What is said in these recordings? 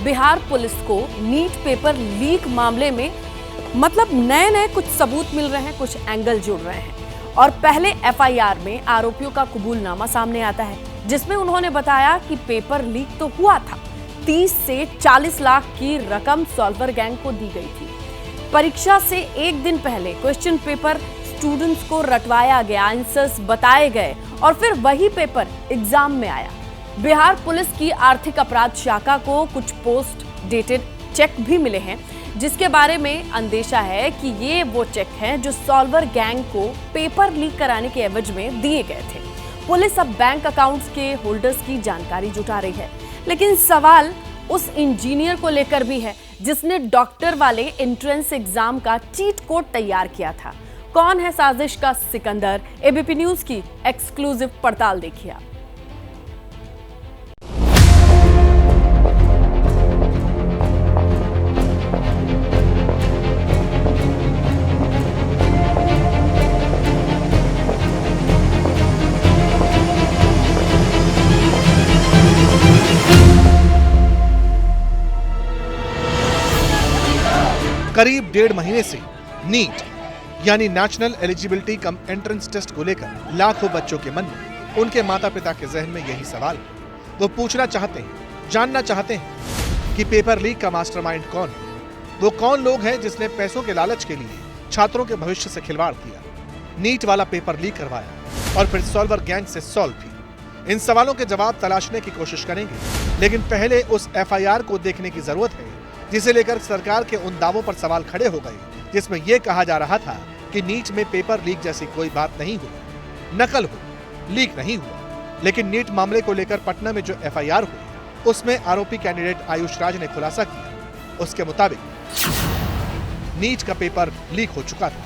Bihar police को NEET paper leak मामले में नए नए कुछ सबूत मिल रहे हैं, कुछ एंगल जुड़ रहे हैं। और पहले एफआईआर में आरोपियों का कबूलनामा सामने आता है, जिसमें उन्होंने बताया कि पेपर लीक तो हुआ था, 30 से 40 लाख की रकम सॉल्वर गैंग को दी गई थी। परीक्षा से एक दिन पहले क्वेश्चन पेपर स्टूडेंट्स को रटवाया गया, आंसर्स बताए गए और फिर वही पेपर एग्जाम में आया। बिहार पुलिस की आर्थिक अपराध शाखा को कुछ पोस्ट डेटेड चेक भी मिले हैं, जिसके बारे में अंदेशा है कि ये वो चेक हैं जो सॉल्वर गैंग को पेपर लीक कराने के एवज में दिए गए थे। पुलिस अब बैंक अकाउंट्स के होल्डर्स की जानकारी जुटा रही है, लेकिन सवाल उस इंजीनियर को लेकर भी है जिसने डॉक्टर वाले एंट्रेंस एग्जाम का चीट कोड तैयार किया था। कौन है साजिश का सिकंदर? एबीपी न्यूज की एक्सक्लूसिव पड़ताल देखिए आप। करीब 1.5 महीने से नीट यानी national eligibility cum entrance test को लेकर लाखों बच्चों के मन में, उनके माता पिता के जहन में यही सवाल है। वो पूछना चाहते हैं, जानना चाहते हैं कि पेपर लीक का मास्टरमाइंड कौन है। वो कौन लोग हैं जिसने पैसों के लालच के लिए छात्रों के भविष्य से खिलवाड़ किया, नीट वाला पेपर लीक करवाया और फिर सॉल्वर गैंग से सॉल्व भी। इन सवालों के जवाब तलाशने की कोशिश करेंगे, लेकिन पहले उस एफआईआर को देखने की जरूरत है जिसे लेकर सरकार के उन दावों पर सवाल खड़े हो गए, जिसमें यह कहा जा रहा था कि नीट में पेपर लीक जैसी कोई बात नहीं हुई, नकल हुई, लीक नहीं हुआ। लेकिन नीट मामले को लेकर पटना में जो एफआईआर हुई, उसमें आरोपी कैंडिडेट आयुष राज ने खुलासा किया। उसके मुताबिक नीट का पेपर लीक हो चुका था।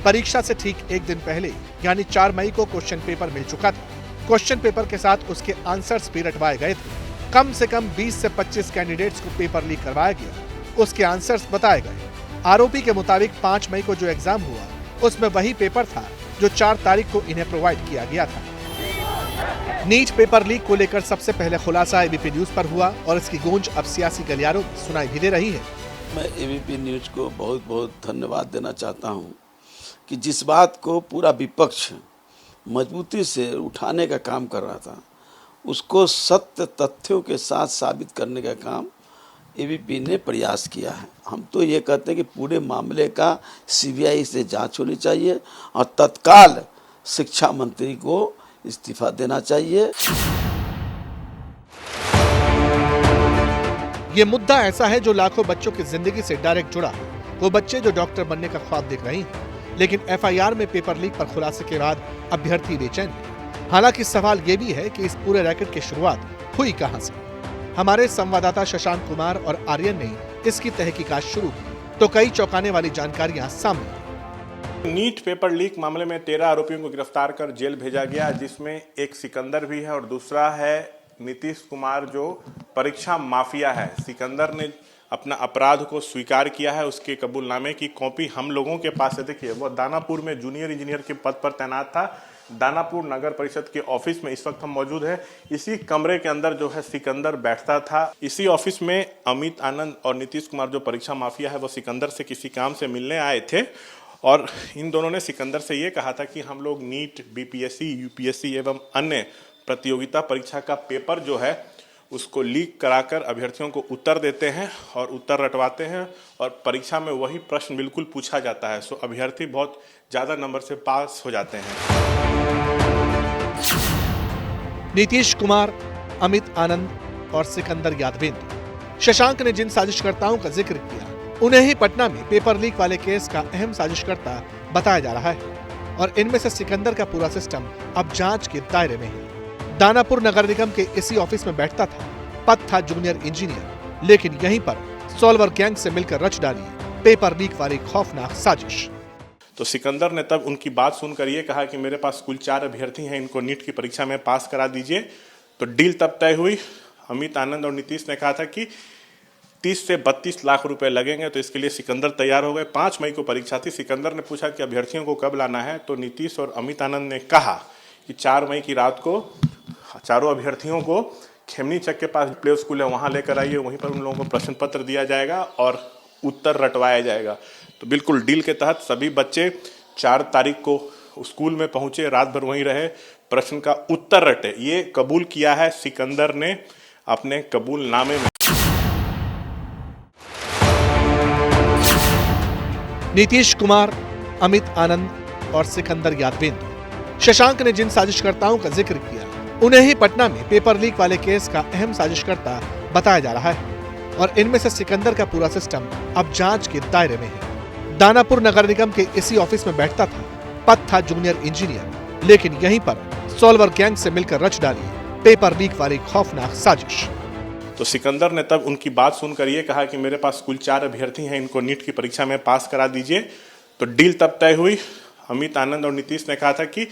परीक्षा से ठीक एक दिन पहले यानी 4 मई को क्वेश्चन पेपर मिल चुका था। क्वेश्चन पेपर के साथ उसके आंसर्स भी रटवाए गए थे। कम से कम 20 से 25 कैंडिडेट्स को पेपर लीक करवाया गया, उसके आंसर्स बताए गए। आरोपी के मुताबिक 5 मई को जो एग्जाम हुआ, उसमें वही पेपर था जो 4 तारीख को इन्हें प्रोवाइड किया गया था। नीट पेपर लीक को लेकर सबसे पहले खुलासा एबीपी न्यूज पर हुआ और इसकी गूंज अब सियासी गलियारों में सुनाई भी दे रही है। मैं एबीपी न्यूज को बहुत बहुत धन्यवाद देना चाहता हूं कि जिस बात को पूरा विपक्ष मजबूती से उठाने का काम कर रहा था, उसको सत्य तथ्यों के साथ साबित करने का काम एबीपी ने प्रयास किया है। हम तो ये कहते हैं कि पूरे मामले का सीबीआई से जांच होनी चाहिए और तत्काल शिक्षा मंत्री को इस्तीफा देना चाहिए। ये मुद्दा ऐसा है जो लाखों बच्चों की जिंदगी से डायरेक्ट जुड़ा है। वो बच्चे जो डॉक्टर बनने का ख्वाब देख रहे हैं, लेकिन एफआईआर में पेपर लीक पर खुलासे के बाद अभ्यर्थी बेचैन है। हालांकि सवाल ये भी है कि इस पूरे रैकेट की शुरुआत हुई कहां से। हमारे संवाददाता शशांक कुमार और आर्यन ने इसकी तहकीकात शुरू की तो कई चौंकाने वाली जानकारियां सामने आई। नीट पेपर लीक मामले में 13 आरोपियों को गिरफ्तार कर जेल भेजा गया, जिसमें एक सिकंदर भी है और दूसरा है नीतीश कुमार जो परीक्षा माफिया है। सिकंदर ने अपना अपराध को स्वीकार किया है। उसके कबूलनामे की कॉपी हम लोगों के पास है। देखिए, वो दानापुर में जूनियर इंजीनियर के पद पर तैनात था। दानापुर नगर परिषद के ऑफिस में इस वक्त हम मौजूद हैं। इसी कमरे के अंदर जो है सिकंदर बैठता था। इसी ऑफिस में अमित आनंद और नीतीश कुमार जो परीक्षा माफिया है, वो सिकंदर से किसी काम से मिलने आए थे और इन दोनों ने सिकंदर से ये कहा था कि हम लोग नीट, बीपीएससी, यूपीएससी एवं अन्य प्रतियोगिता परीक्षा का पेपर जो है उसको लीक कराकर अभ्यर्थियों को उत्तर देते हैं और उत्तर रटवाते हैं और परीक्षा में वही प्रश्न बिल्कुल पूछा जाता है। सो अभ्यर्थी बहुत ज़्यादा नंबर से पास हो जाते हैं। नीतीश कुमार, अमित आनंद और सिकंदर यादवेंद्र, शशांक ने जिन साजिशकर्ताओं का जिक्र किया, उन्हें ही पटना में पेपर लीक वाले केस का अहम साजिशकर्ता बताया जा रहा है और इनमें से सिकंदर का पूरा सिस्टम अब जांच के दायरे में है। दानापुर नगर निगम के इसी ऑफिस में बैठता था, पद था जूनियर इंजीनियर, लेकिन यहीं पर सॉल्वर गैंग से मिलकर रच डाली पेपर लीक वाली खौफनाक साजिश। तो सिकंदर ने तब उनकी बात सुनकर ये कहा कि मेरे पास कुल 4 अभ्यर्थी हैं, इनको नीट की परीक्षा में पास करा दीजिए। तो डील तब तय हुई। अमित आनंद और नीतीश ने कहा था कि 30 से 32 लाख रुपए लगेंगे, तो इसके लिए सिकंदर तैयार हो गए। 5 मई को परीक्षा थी। सिकंदर ने पूछा कि अभ्यर्थियों को कब लाना है, तो नीतीश और अमित आनंद ने कहा कि 4 मई की रात को चारों अभ्यर्थियों को खेमनी चक के पास प्ले स्कूल है वहाँ लेकर आइए, वहीं पर उन लोगों को प्रश्न पत्र दिया जाएगा और उत्तर रटवाया जाएगा। तो बिल्कुल डील के तहत सभी बच्चे 4 तारीख को स्कूल में पहुंचे, रात भर वहीं रहे, प्रश्न का उत्तर रटे। ये कबूल किया है सिकंदर ने अपने कबूलनामे में। नीतीश कुमार, अमित आनंद और सिकंदर यादवेंद्र, शशांक ने जिन साजिशकर्ताओं का जिक्र किया उन्हें ही पटना में पेपर लीक वाले केस का अहम साजिशकर्ता बताया जा रहा है और इनमें से सिकंदर का पूरा सिस्टम अब जांच के दायरे में है। दानापुर नगर निगम के इसी ऑफिस में बैठता था, पद था जूनियर इंजीनियर, लेकिन यहीं पर सॉल्वर गैंग से मिलकर रच डाली पेपर लीक वाली खौफनाक साजिश। तो सिकंदर ने तब उनकी बात सुनकर ये कहा कि मेरे पास कुल 4 अभ्यर्थी हैं, इनको नीट की परीक्षा में पास करा दीजिए। तो डील तब तय हुई। अमित आनंद और नीतीश ने कहा था कि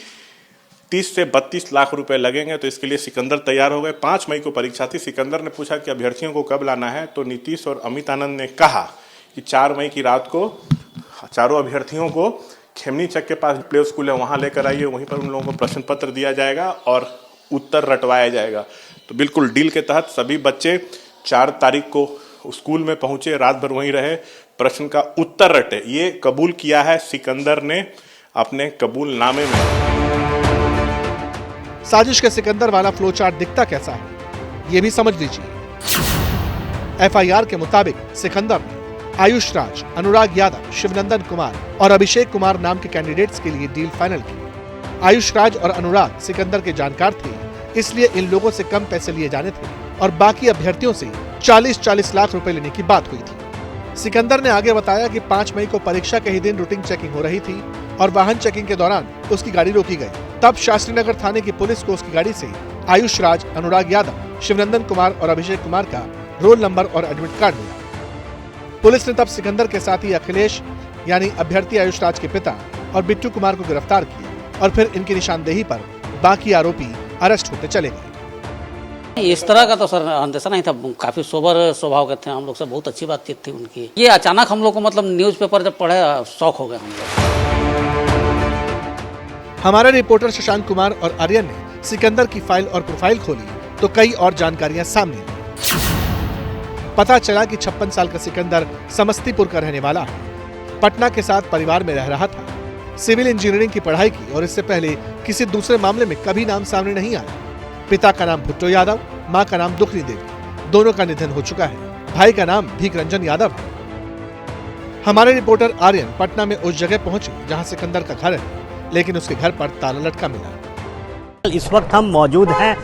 30 से 32 लाख रुपए लगेंगे, तो इसके लिए सिकंदर तैयार हो गए। 5 मई को परीक्षा थी। सिकंदर ने पूछा कि अभ्यर्थियों को कब लाना है, तो नीतीश और अमित आनंद ने कहा कि 4 मई की रात को चारों अभ्यर्थियों को खेमनी चक के पास प्ले स्कूल है वहाँ लेकर आइए, वहीं पर उन लोगों को प्रश्न पत्र दिया जाएगा और उत्तर रटवाया जाएगा। तो बिल्कुल डील के तहत सभी बच्चे 4 तारीख को स्कूल में पहुंचे, रात भर वहीं रहे, प्रश्न का उत्तर रटे। ये कबूल किया है सिकंदर ने अपने कबूलनामे में। साजिश के सिकंदर वाला फ्लो चार्ट दिखता कैसा है ये भी समझ लीजिए। एफआईआर के मुताबिक सिकंदर ने आयुष राज, अनुराग यादव, शिवनंदन कुमार और अभिषेक कुमार नाम के कैंडिडेट्स के लिए डील फाइनल की। आयुष राज और अनुराग सिकंदर के जानकार थे, इसलिए इन लोगों से कम पैसे लिए जाने थे और बाकी अभ्यर्थियों से 40-40 लाख रुपए लेने की बात हुई थी। सिकंदर ने आगे बताया कि 5 मई को परीक्षा के ही दिन रूटीन चेकिंग हो रही थी और वाहन चेकिंग के दौरान उसकी गाड़ी रोकी गई। तब शास्त्री नगर थाने की पुलिस को उसकी गाड़ी से आयुष राज, अनुराग यादव, शिवनंदन कुमार और अभिषेक कुमार का रोल नंबर और एडमिट कार्ड मिला। पुलिस ने तब सिकंदर के साथी अखिलेश यानी अभ्यर्थी आयुष राज के पिता और बिट्टू कुमार को गिरफ्तार किया और फिर इनकी निशानदेही पर बाकी आरोपी अरेस्ट होते चले गए। इस तरह का तो सर अंदेशा नहीं था, काफी सोबर स्वभाव के थे, हम लोग से बहुत अच्छी बातचीत थी उनकी। ये अचानक हम लोग को मतलब न्यूज़पेपर जब पढ़े शौक हो गए हम लोग। हमारे रिपोर्टर शशांक कुमार और आर्यन ने सिकंदर की फाइल और प्रोफाइल खोली तो कई और जानकारियां सामने आई। पता चला कि 56 साल का सिकंदर समस्तीपुर का रहने वाला है। पटना के साथ परिवार में रह रहा था। सिविल इंजीनियरिंग की पढ़ाई की और इससे पहले किसी दूसरे मामले में कभी नाम सामने नहीं आया। पिता का नाम भुट्टो यादव, मां का नाम दुखनी देवी, दोनों का निधन हो चुका है। भाई का नाम भीख रंजन यादव है। हमारे रिपोर्टर आर्यन पटना में उस जगह पहुंचे जहां सिकंदर का घर है, लेकिन उसके घर पर ताला लटका मिला। इस वक्त हम मौजूद हैं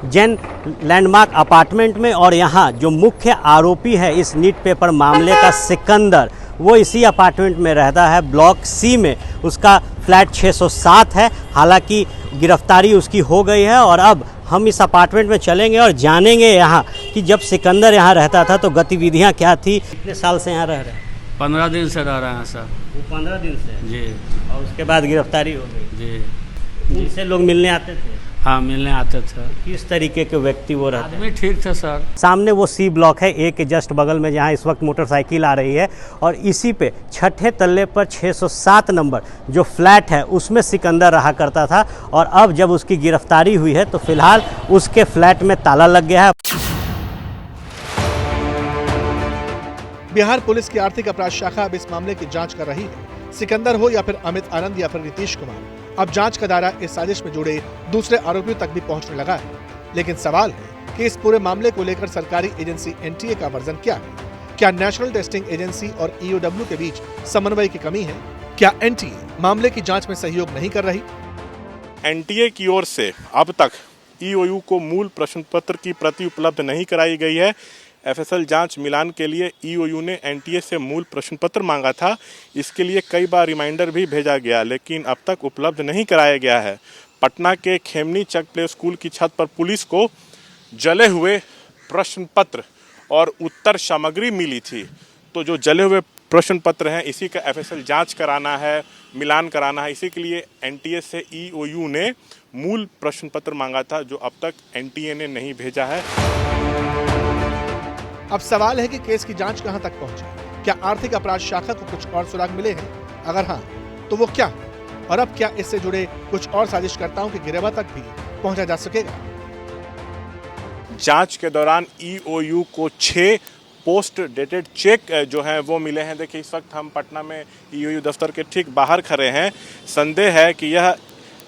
जैन लैंडमार्क अपार्टमेंट में और यहाँ जो मुख्य आरोपी है इस नीट पेपर मामले का सिकंदर, वो इसी अपार्टमेंट में रहता है। ब्लॉक सी में उसका फ्लैट 607 है। हालांकि गिरफ्तारी उसकी हो गई है और अब हम इस अपार्टमेंट में चलेंगे और जानेंगे यहाँ कि जब सिकंदर यहाँ रहता था तो गतिविधियाँ क्या थी। कितने साल से यहाँ रह रहे हैं? 15 दिन से रह रहे हैं सर। वो 15 दिन से जी। और उसके बाद गिरफ्तारी हो गई। जी। जिनसे लोग मिलने आते थे? हाँ, मिलने आते थे। किस तरीके के व्यक्ति वो रहते? आदमी ठीक थे सर। सामने वो सी ब्लॉक है, ए के जस्ट बगल में, जहाँ इस वक्त मोटरसाइकिल आ रही है और इसी पे 6ठे तल्ले पर 607 नंबर जो फ्लैट है उसमें सिकंदर रहा करता था। और अब जब उसकी गिरफ्तारी हुई है तो फिलहाल उसके फ्लैट में ताला लग गया है। बिहार पुलिस की आर्थिक अपराध शाखा अब इस मामले की जांच कर रही है। सिकंदर हो या फिर अमित आनंद या फिर नीतीश कुमार, अब जांच का दायरा इस साजिश में जुड़े दूसरे आरोपियों तक भी पहुंचने लगा है। लेकिन सवाल है कि इस पूरे मामले को लेकर सरकारी एजेंसी एनटीए का वर्जन क्या है? क्या नेशनल टेस्टिंग एजेंसी और ईओडब्ल्यू के बीच समन्वय की कमी है? क्या एनटीए मामले की जांच में सहयोग नहीं कर रही? एनटीए की ओर से अब तक ईओयू को मूल प्रश्न पत्र की प्रति उपलब्ध नहीं कराई गई है। एफएसएल जांच मिलान के लिए ईओयू ने एनटीए से मूल प्रश्न पत्र मांगा था। इसके लिए कई बार रिमाइंडर भी भेजा गया, लेकिन अब तक उपलब्ध नहीं कराया गया है। पटना के खेमनी चक प्ले स्कूल की छत पर पुलिस को जले हुए प्रश्न पत्र और उत्तर सामग्री मिली थी। तो जो जले हुए प्रश्न पत्र हैं, इसी का एफएसएल जांच कराना है, मिलान कराना है। इसी के लिए एनटीए से ईओयू ने मूल प्रश्न पत्र मांगा था, जो अब तक एनटीए ने नहीं भेजा है। अब सवाल है कि केस की जांच कहां तक पहुंची? क्या आर्थिक अपराध शाखा को कुछ और सुराग मिले हैं? अगर हाँ, तो वो क्या? और अब क्या इससे जुड़े कुछ और साजिशकर्ताओं की गिरफ्तारी तक भी पहुंचा जा सकेगा? जांच के दौरान EOU को 6 पोस्ट डेटेड चेक जो हैं वो मिले हैं। देखिए इस वक्त हम पटना में EOU दफ्तर के ठीक बाहर खड़े हैं। संदेह है कि यह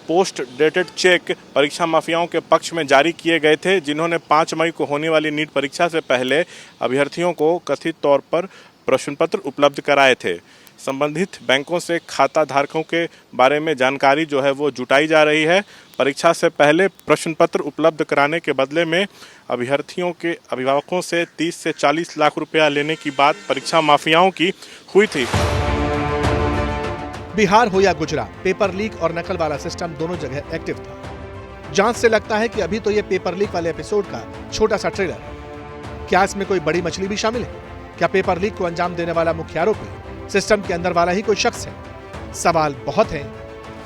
पोस्ट डेटेड चेक परीक्षा माफियाओं के पक्ष में जारी किए गए थे, जिन्होंने 5 मई को होने वाली नीट परीक्षा से पहले अभ्यर्थियों को कथित तौर पर प्रश्न पत्र उपलब्ध कराए थे। संबंधित बैंकों से खाता धारकों के बारे में जानकारी जो है वो जुटाई जा रही है। परीक्षा से पहले प्रश्न पत्र उपलब्ध कराने के बदले में अभ्यर्थियों के अभिभावकों से 30 से 40 लाख रुपया लेने की बात परीक्षा माफियाओं की हुई थी। बिहार हो या गुजरात, पेपर लीक और नकल वाला सिस्टम दोनों जगह एक्टिव था। जांच से लगता है कि अभी तो ये पेपर लीक वाले एपिसोड का छोटा सा ट्रेलर है। क्या इसमें कोई बड़ी मछली भी शामिल है? क्या पेपर लीक को अंजाम देने वाला मुख्य आरोपी सिस्टम के अंदर वाला ही कोई शख्स है? सवाल बहुत हैं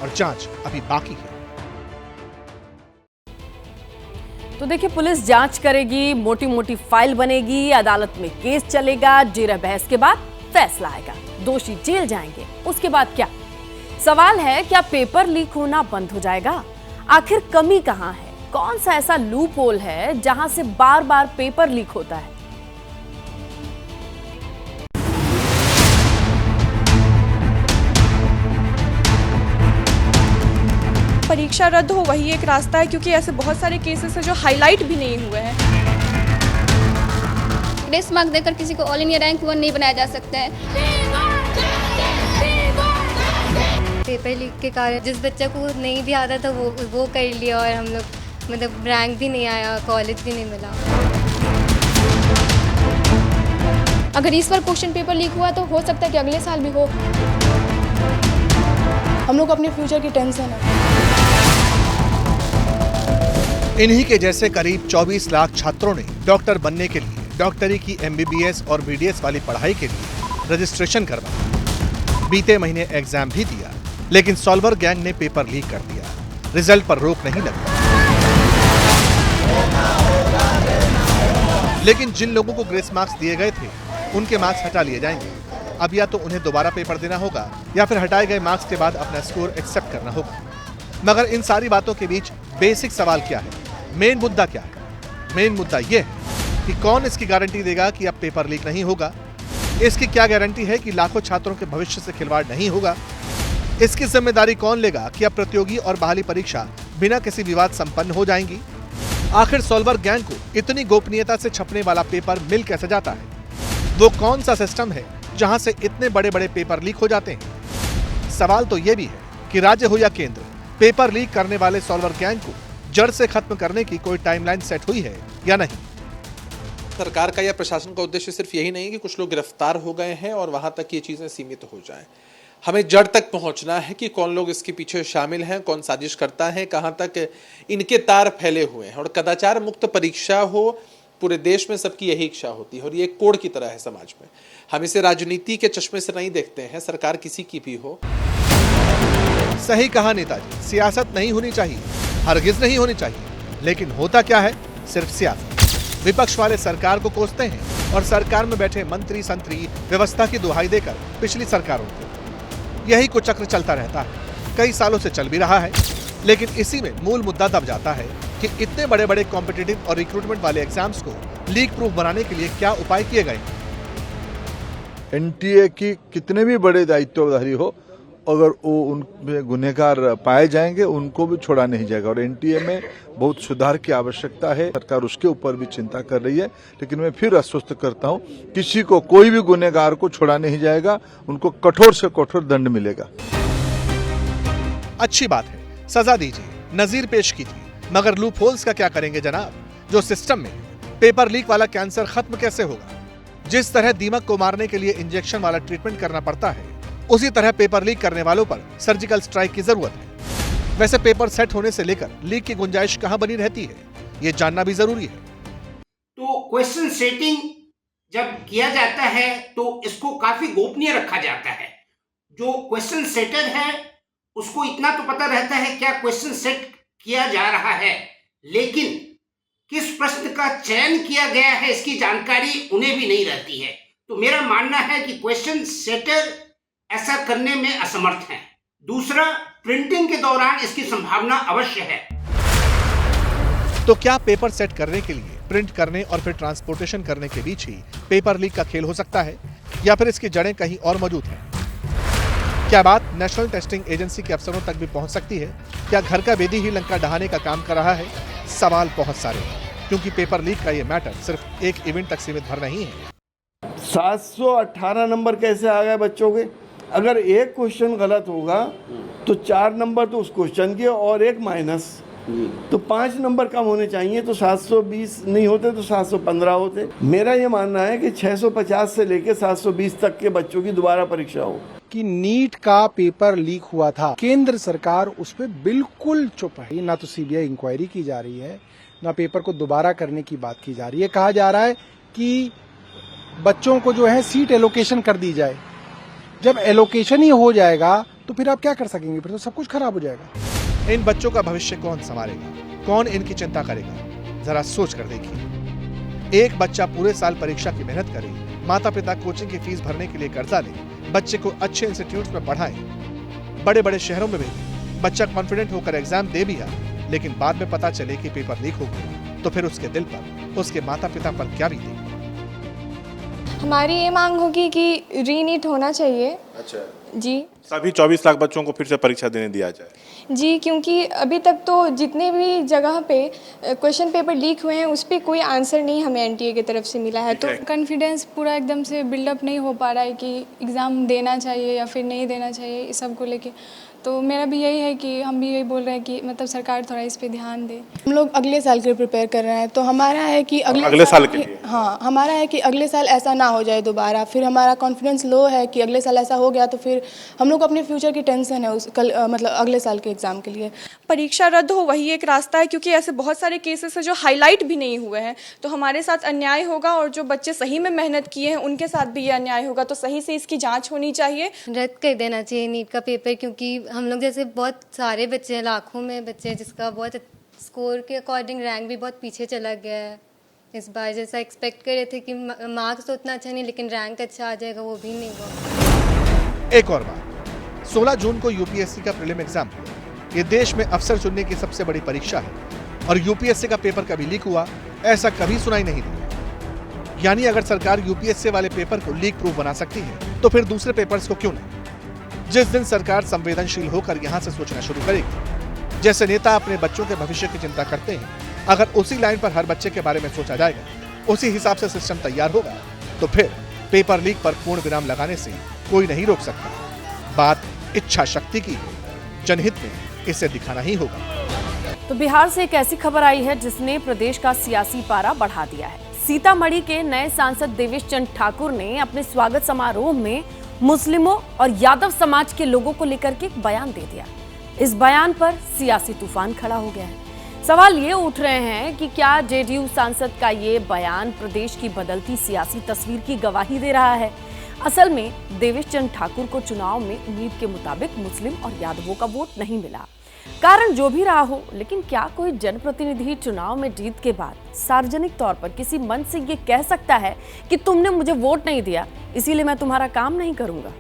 और जांच अभी बाकी है। तो देखिए, पुलिस जांच करेगी, मोटी मोटी फाइल बनेगी, अदालत में केस चलेगा, जेरा बहस के बाद फैसला आएगा, दोषी जेल जाएंगे। उसके बाद क्या? सवाल है, क्या पेपर लीक होना बंद हो जाएगा? आखिर कमी कहां है? कौन सा ऐसा लूप होल है जहां से बार बार पेपर लीक होता है? परीक्षा रद्द हो वही एक रास्ता है, क्योंकि ऐसे बहुत सारे केसेस हैं जो हाईलाइट भी नहीं हुए हैं। ग्रेस मार्क देकर किसी को ऑल इंडिया रैंक 1 नहीं बनाया जा सकता है। पेपर लीक के कारण जिस बच्चे को नहीं भी आता था वो कर लिया, और हम लोग मतलब रैंक भी नहीं आया, कॉलेज भी नहीं मिला। अगर इस बार क्वेश्चन पेपर लीक हुआ तो हो सकता है कि अगले साल भी हो। हम लोग अपने फ्यूचर की टेंशन है। इन्हीं के जैसे करीब 24 लाख छात्रों ने डॉक्टर बनने के लिए डॉक्टरी की MBBS और BDS वाली पढ़ाई के लिए रजिस्ट्रेशन करवाया। बीते महीने एग्जाम भी दिया, लेकिन सॉल्वर गैंग ने पेपर लीक कर दिया। रिजल्ट पर रोक नहीं लगी। लेकिन जिन लोगों को ग्रेस मार्क्स दिए गए थे, उनके मार्क्स हटा लिए जाएंगे। अब या तो उन्हें दोबारा पेपर देना होगा या फिर हटाए गए मार्क्स के बाद अपना स्कोर एक्सेप्ट करना होगा। मगर इन सारी बातों के बीच बेसिक सवाल क्या है? मेन मुद्दा क्या है? मेन मुद्दा यह है कि कौन इसकी गारंटी देगा कि अब पेपर लीक नहीं होगा? इसकी क्या गारंटी है कि लाखों छात्रों के भविष्य से खिलवाड़ नहीं होगा? इसकी जिम्मेदारी कौन लेगा कि अब प्रतियोगी और बहाली परीक्षा बिना किसी विवाद संपन्न हो जाएंगी? आखिर सॉल्वर गैंग को इतनी गोपनीयता से छपने वाला पेपर मिल कैसे जाता है? वो कौन सा सिस्टम है जहां से इतने बड़े बड़े पेपर लीक हो जाते हैं? सवाल तो यह भी है कि राज्य हो या केंद्र, पेपर लीक करने वाले सॉल्वर गैंग को जड़ से खत्म करने की कोई टाइमलाइन सेट हुई है या नहीं? सरकार का या प्रशासन का उद्देश्य सिर्फ यही नहीं है कि कुछ लोग गिरफ्तार हो गए हैं और वहां तक ये चीजें सीमित हो जाएं। हमें जड़ तक पहुंचना है कि कौन लोग इसके पीछे शामिल हैं, कौन साजिश करता है, कहां तक इनके तार फैले हुए हैं। और कदाचार मुक्त परीक्षा हो, पूरे देश में सबकी यही इच्छा होती है और ये एक कोड की तरह है समाज में। हम इसे राजनीति के चश्मे से नहीं देखते हैं, सरकार किसी की भी हो। सही कहा नेताजी, सियासत नहीं होनी चाहिए, हरगिज नहीं होनी चाहिए। लेकिन होता क्या है? सिर्फ सियासत। विपक्ष वाले सरकार को कोसते हैं और सरकार में बैठे मंत्री संतरी व्यवस्था की दुहाई देकर पिछली सरकारों को। यही कुचक्र चलता रहता है, कई सालों से चल भी रहा है। लेकिन इसी में मूल मुद्दा दब जाता है कि इतने बड़े बड़े कॉम्पिटिटिव और रिक्रूटमेंट वाले एग्जाम्स को लीक प्रूफ बनाने के लिए क्या उपाय किए गए? NTA की कितने भी बड़े दायित्वधारी हो, अगर वो उनमें गुनहगार पाए जाएंगे, उनको भी छोड़ा नहीं जाएगा। और NTA में बहुत सुधार की आवश्यकता है। सरकार उसके ऊपर भी चिंता कर रही है। लेकिन मैं फिर आश्वस्त करता हूं, किसी को, कोई भी गुनहगार को छोड़ा नहीं जाएगा, उनको कठोर से कठोर दंड मिलेगा। अच्छी बात है, सजा दीजिए, नजीर पेश कीजिए, मगर लूप होल्स का क्या करेंगे जनाब? जो सिस्टम में पेपर लीक वाला कैंसर खत्म कैसे होगा? जिस तरह दीमक को मारने के लिए इंजेक्शन वाला ट्रीटमेंट करना पड़ता है, उसी तरह पेपर लीक करने वालों पर सर्जिकल स्ट्राइक की जरूरत है। वैसे पेपर सेट होने से लेकर लीक की गुंजाइश कहां बनी रहती है, ये जानना भी जरूरी है। तो क्वेश्चन सेटिंग जब किया जाता है तो इसको काफी गोपनीय रखा जाता है। जो क्वेश्चन सेटर है उसको इतना तो पता रहता है क्या क्वेश्चन सेट किया जा रहा है, लेकिन किस प्रश्न का चयन किया गया है इसकी जानकारी उन्हें भी नहीं रहती है। तो मेरा मानना है कि क्वेश्चन सेटर ऐसा करने में असमर्थ हैं। दूसरा, प्रिंटिंग के दौरान इसकी संभावना अवश्य है। तो क्या पेपर सेट करने के लिए प्रिंट करने और फिर ट्रांसपोर्टेशन करने के बीच ही पेपर लीक का खेल हो सकता है, या फिर इसकी जड़ें कहीं और मौजूद हैं? क्या बात नेशनल टेस्टिंग एजेंसी के अफसरों तक भी पहुंच सकती है? क्या घर का बेदी ही लंका ढहाने का काम कर रहा है? सवाल बहुत सारे हैं, क्योंकि पेपर लीक का ये मैटर सिर्फ एक इवेंट तक सीमित भर नहीं है। 718 नंबर कैसे आ गए बच्चों के? अगर एक क्वेश्चन गलत होगा तो 4 नंबर तो उस क्वेश्चन के और एक माइनस, तो 5 नंबर कम होने चाहिए। तो 720 नहीं होते तो 715 होते। मेरा ये मानना है कि 650 से लेकर 720 तक के बच्चों की दोबारा परीक्षा हो। कि नीट का पेपर लीक हुआ था, केंद्र सरकार उस पर बिल्कुल चुप है। ना तो सीबीआई इंक्वायरी की जा रही है, ना पेपर को दोबारा करने की बात की जा रही है। कहा जा रहा है कि बच्चों को जो है सीट एलोकेशन कर दी जाए। जब एलोकेशन ही हो जाएगा तो फिर आप क्या कर सकेंगे? फिर तो सब कुछ खराब हो जाएगा। इन बच्चों का भविष्य कौन संभालेगा? कौन इनकी चिंता करेगा? जरा सोच कर देखिए। एक बच्चा पूरे साल परीक्षा की मेहनत करे, माता पिता कोचिंग की फीस भरने के लिए कर्जा ले, बच्चे को अच्छे इंस्टीट्यूट्स में पढ़ाएं, बड़े बड़े शहरों में भेजें, बच्चा कॉन्फिडेंट होकर एग्जाम दे भी आए, लेकिन बाद में पता चले कि पेपर लीक हो गया, तो फिर उसके दिल पर, उसके माता पिता पर क्या बीतेगी? हमारी ये मांग होगी कि रीनीट होना चाहिए। अच्छा जी, सभी 24 लाख बच्चों को फिर से परीक्षा देने दिया जाए। जी, क्योंकि अभी तक तो जितने भी जगह पे क्वेश्चन पेपर लीक हुए हैं उस पर कोई आंसर नहीं हमें एनटीए की तरफ से मिला है। तो कॉन्फिडेंस पूरा एकदम से बिल्डअप नहीं हो पा रहा है कि एग्ज़ाम देना चाहिए या फिर नहीं देना चाहिए, इस सब को लेके। तो मेरा भी यही है कि हम भी यही बोल रहे हैं कि मतलब सरकार थोड़ा इस पे ध्यान दे। हम लोग अगले साल के लिए प्रिपेयर कर रहे हैं, तो हमारा है कि अगले साल के लिए, हाँ, हमारा है कि अगले साल ऐसा ना हो जाए दोबारा। फिर हमारा कॉन्फिडेंस लो है कि अगले साल ऐसा हो गया तो फिर हम लोग को अपने फ्यूचर की टेंशन है मतलब अगले साल के एग्ज़ाम के लिए। परीक्षा रद्द हो वही एक रास्ता है, क्योंकि ऐसे बहुत सारे केसेस हैं जो हाईलाइट भी नहीं हुए हैं। तो हमारे साथ अन्याय होगा और जो बच्चे सही में मेहनत किए हैं उनके साथ भी ये अन्याय होगा। तो सही से इसकी जाँच होनी चाहिए। रद्द कर देना चाहिए नीट का पेपर, क्योंकि हम लोग जैसे बहुत सारे बच्चे हैं, लाखों में बच्चे हैं जिसका बहुत स्कोर के अकॉर्डिंग रैंक भी बहुत पीछे चला गया है। इस बार जैसा एक्सपेक्ट कर रहे थे कि मार्क्स तो उतना अच्छा नहीं लेकिन रैंक अच्छा आ जाएगा, वो भी नहीं हुआ। एक और बात, 16 जून को यूपीएससी का प्रीलिम एग्जाम हुआ। ये देश में अफसर चुनने की सबसे बड़ी परीक्षा है, और यूपीएससी का पेपर कभी लीक हुआ ऐसा कभी सुनाई नहीं दिया। यानी अगर सरकार यूपीएससी वाले पेपर को लीक प्रूफ बना सकती है तो फिर दूसरे पेपर्स को क्यों नहीं? जिस दिन सरकार संवेदनशील होकर यहां से सोचना शुरू करेगी, जैसे नेता अपने बच्चों के भविष्य की चिंता करते हैं, अगर उसी लाइन पर हर बच्चे के बारे में सोचा जाएगा, उसी हिसाब से सिस्टम तैयार होगा, तो फिर पेपर लीक पर पूर्ण विराम लगाने से कोई नहीं रोक सकता। बात इच्छा शक्ति की है, जनहित में इसे दिखाना ही होगा। तो बिहार से एक ऐसी खबर आई है जिसने प्रदेश का सियासी पारा बढ़ा दिया है। सीतामढ़ी के नए सांसद देवेश चंद ठाकुर ने अपने स्वागत समारोह में मुस्लिमों और यादव समाज के लोगों को लेकर के एक बयान दे दिया। इस बयान पर सियासी तूफान खड़ा हो गया है। सवाल ये उठ रहे हैं कि क्या जेडीयू सांसद का ये बयान प्रदेश की बदलती सियासी तस्वीर की गवाही दे रहा है? असल में देवेश चंद ठाकुर को चुनाव में उम्मीद के मुताबिक मुस्लिम और यादवों का वोट नहीं मिला। कारण जो भी रहा हो, लेकिन क्या कोई जनप्रतिनिधि चुनाव में जीत के बाद सार्वजनिक तौर पर किसी मंच से ये कह सकता है कि तुमने मुझे वोट नहीं दिया इसीलिए मैं तुम्हारा काम नहीं करूंगा?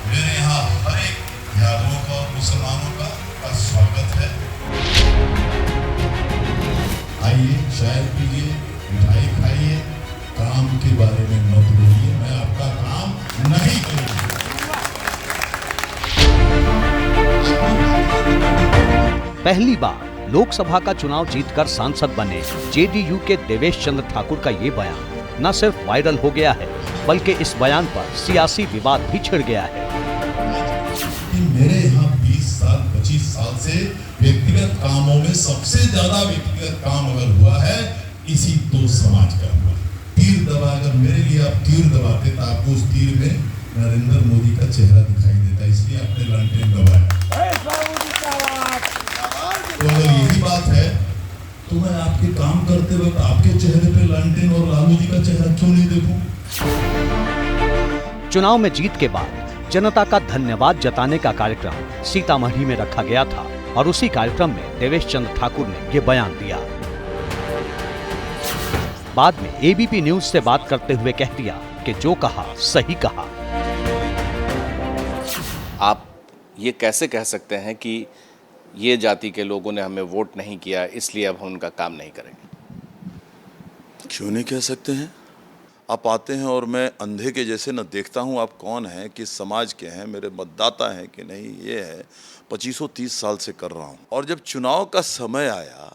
मेरे यहाँ हर एक यादवों का और मुसलमानों का स्वागत है। आइए, चाय पीजिए, मिठाई खाइए, काम के बारे में मत बोलिए, मैं आपका काम नहीं करूंगा। पहली बार लोकसभा का चुनाव जीतकर सांसद बने जेडीयू के देवेश चंद्र ठाकुर का ये बयान न सिर्फ वायरल हो गया है, बल्कि इस बयान पर सियासी विवाद भी छिड़ गया है। मेरे यहाँ 20 साल 25 साल से व्यक्तिगत कामों में सबसे ज्यादा व्यक्तिगत काम अगर हुआ है इसी दो समाज का हुआ। तीर दबा, अगर मेरे लिए आप तीर दबाते तो आपको उस तीर में नरेंद्र मोदी का चेहरा दिखाई देता, इसलिए आपने लालटेन दबाया। तो अगर यही बात है तो मैं आपके काम करते वक्त आपके चेहरे पे लालटेन और लालू जी का चेहरा क्यों नहीं देखूं? चुनाव में जीत के बाद जनता का धन्यवाद जताने का कार्यक्रम सीतामढ़ी में रखा गया था और उसी कार्यक्रम में देवेश चंद्र ठाकुर ने ये बयान दिया। बाद में एबीपी न्यूज से बात करते हुए कह दिया कि जो कहा सही कहा। आप ये कैसे कह सकते हैं कि ये जाति के लोगों ने हमें वोट नहीं किया इसलिए अब हम उनका काम नहीं करेंगे? क्यों नहीं कह सकते हैं? आप आते हैं और मैं अंधे के जैसे न देखता हूं आप कौन हैं, किस समाज के हैं, मेरे मतदाता हैं कि नहीं, ये है 25-30 साल से कर रहा हूं। और जब चुनाव का समय आया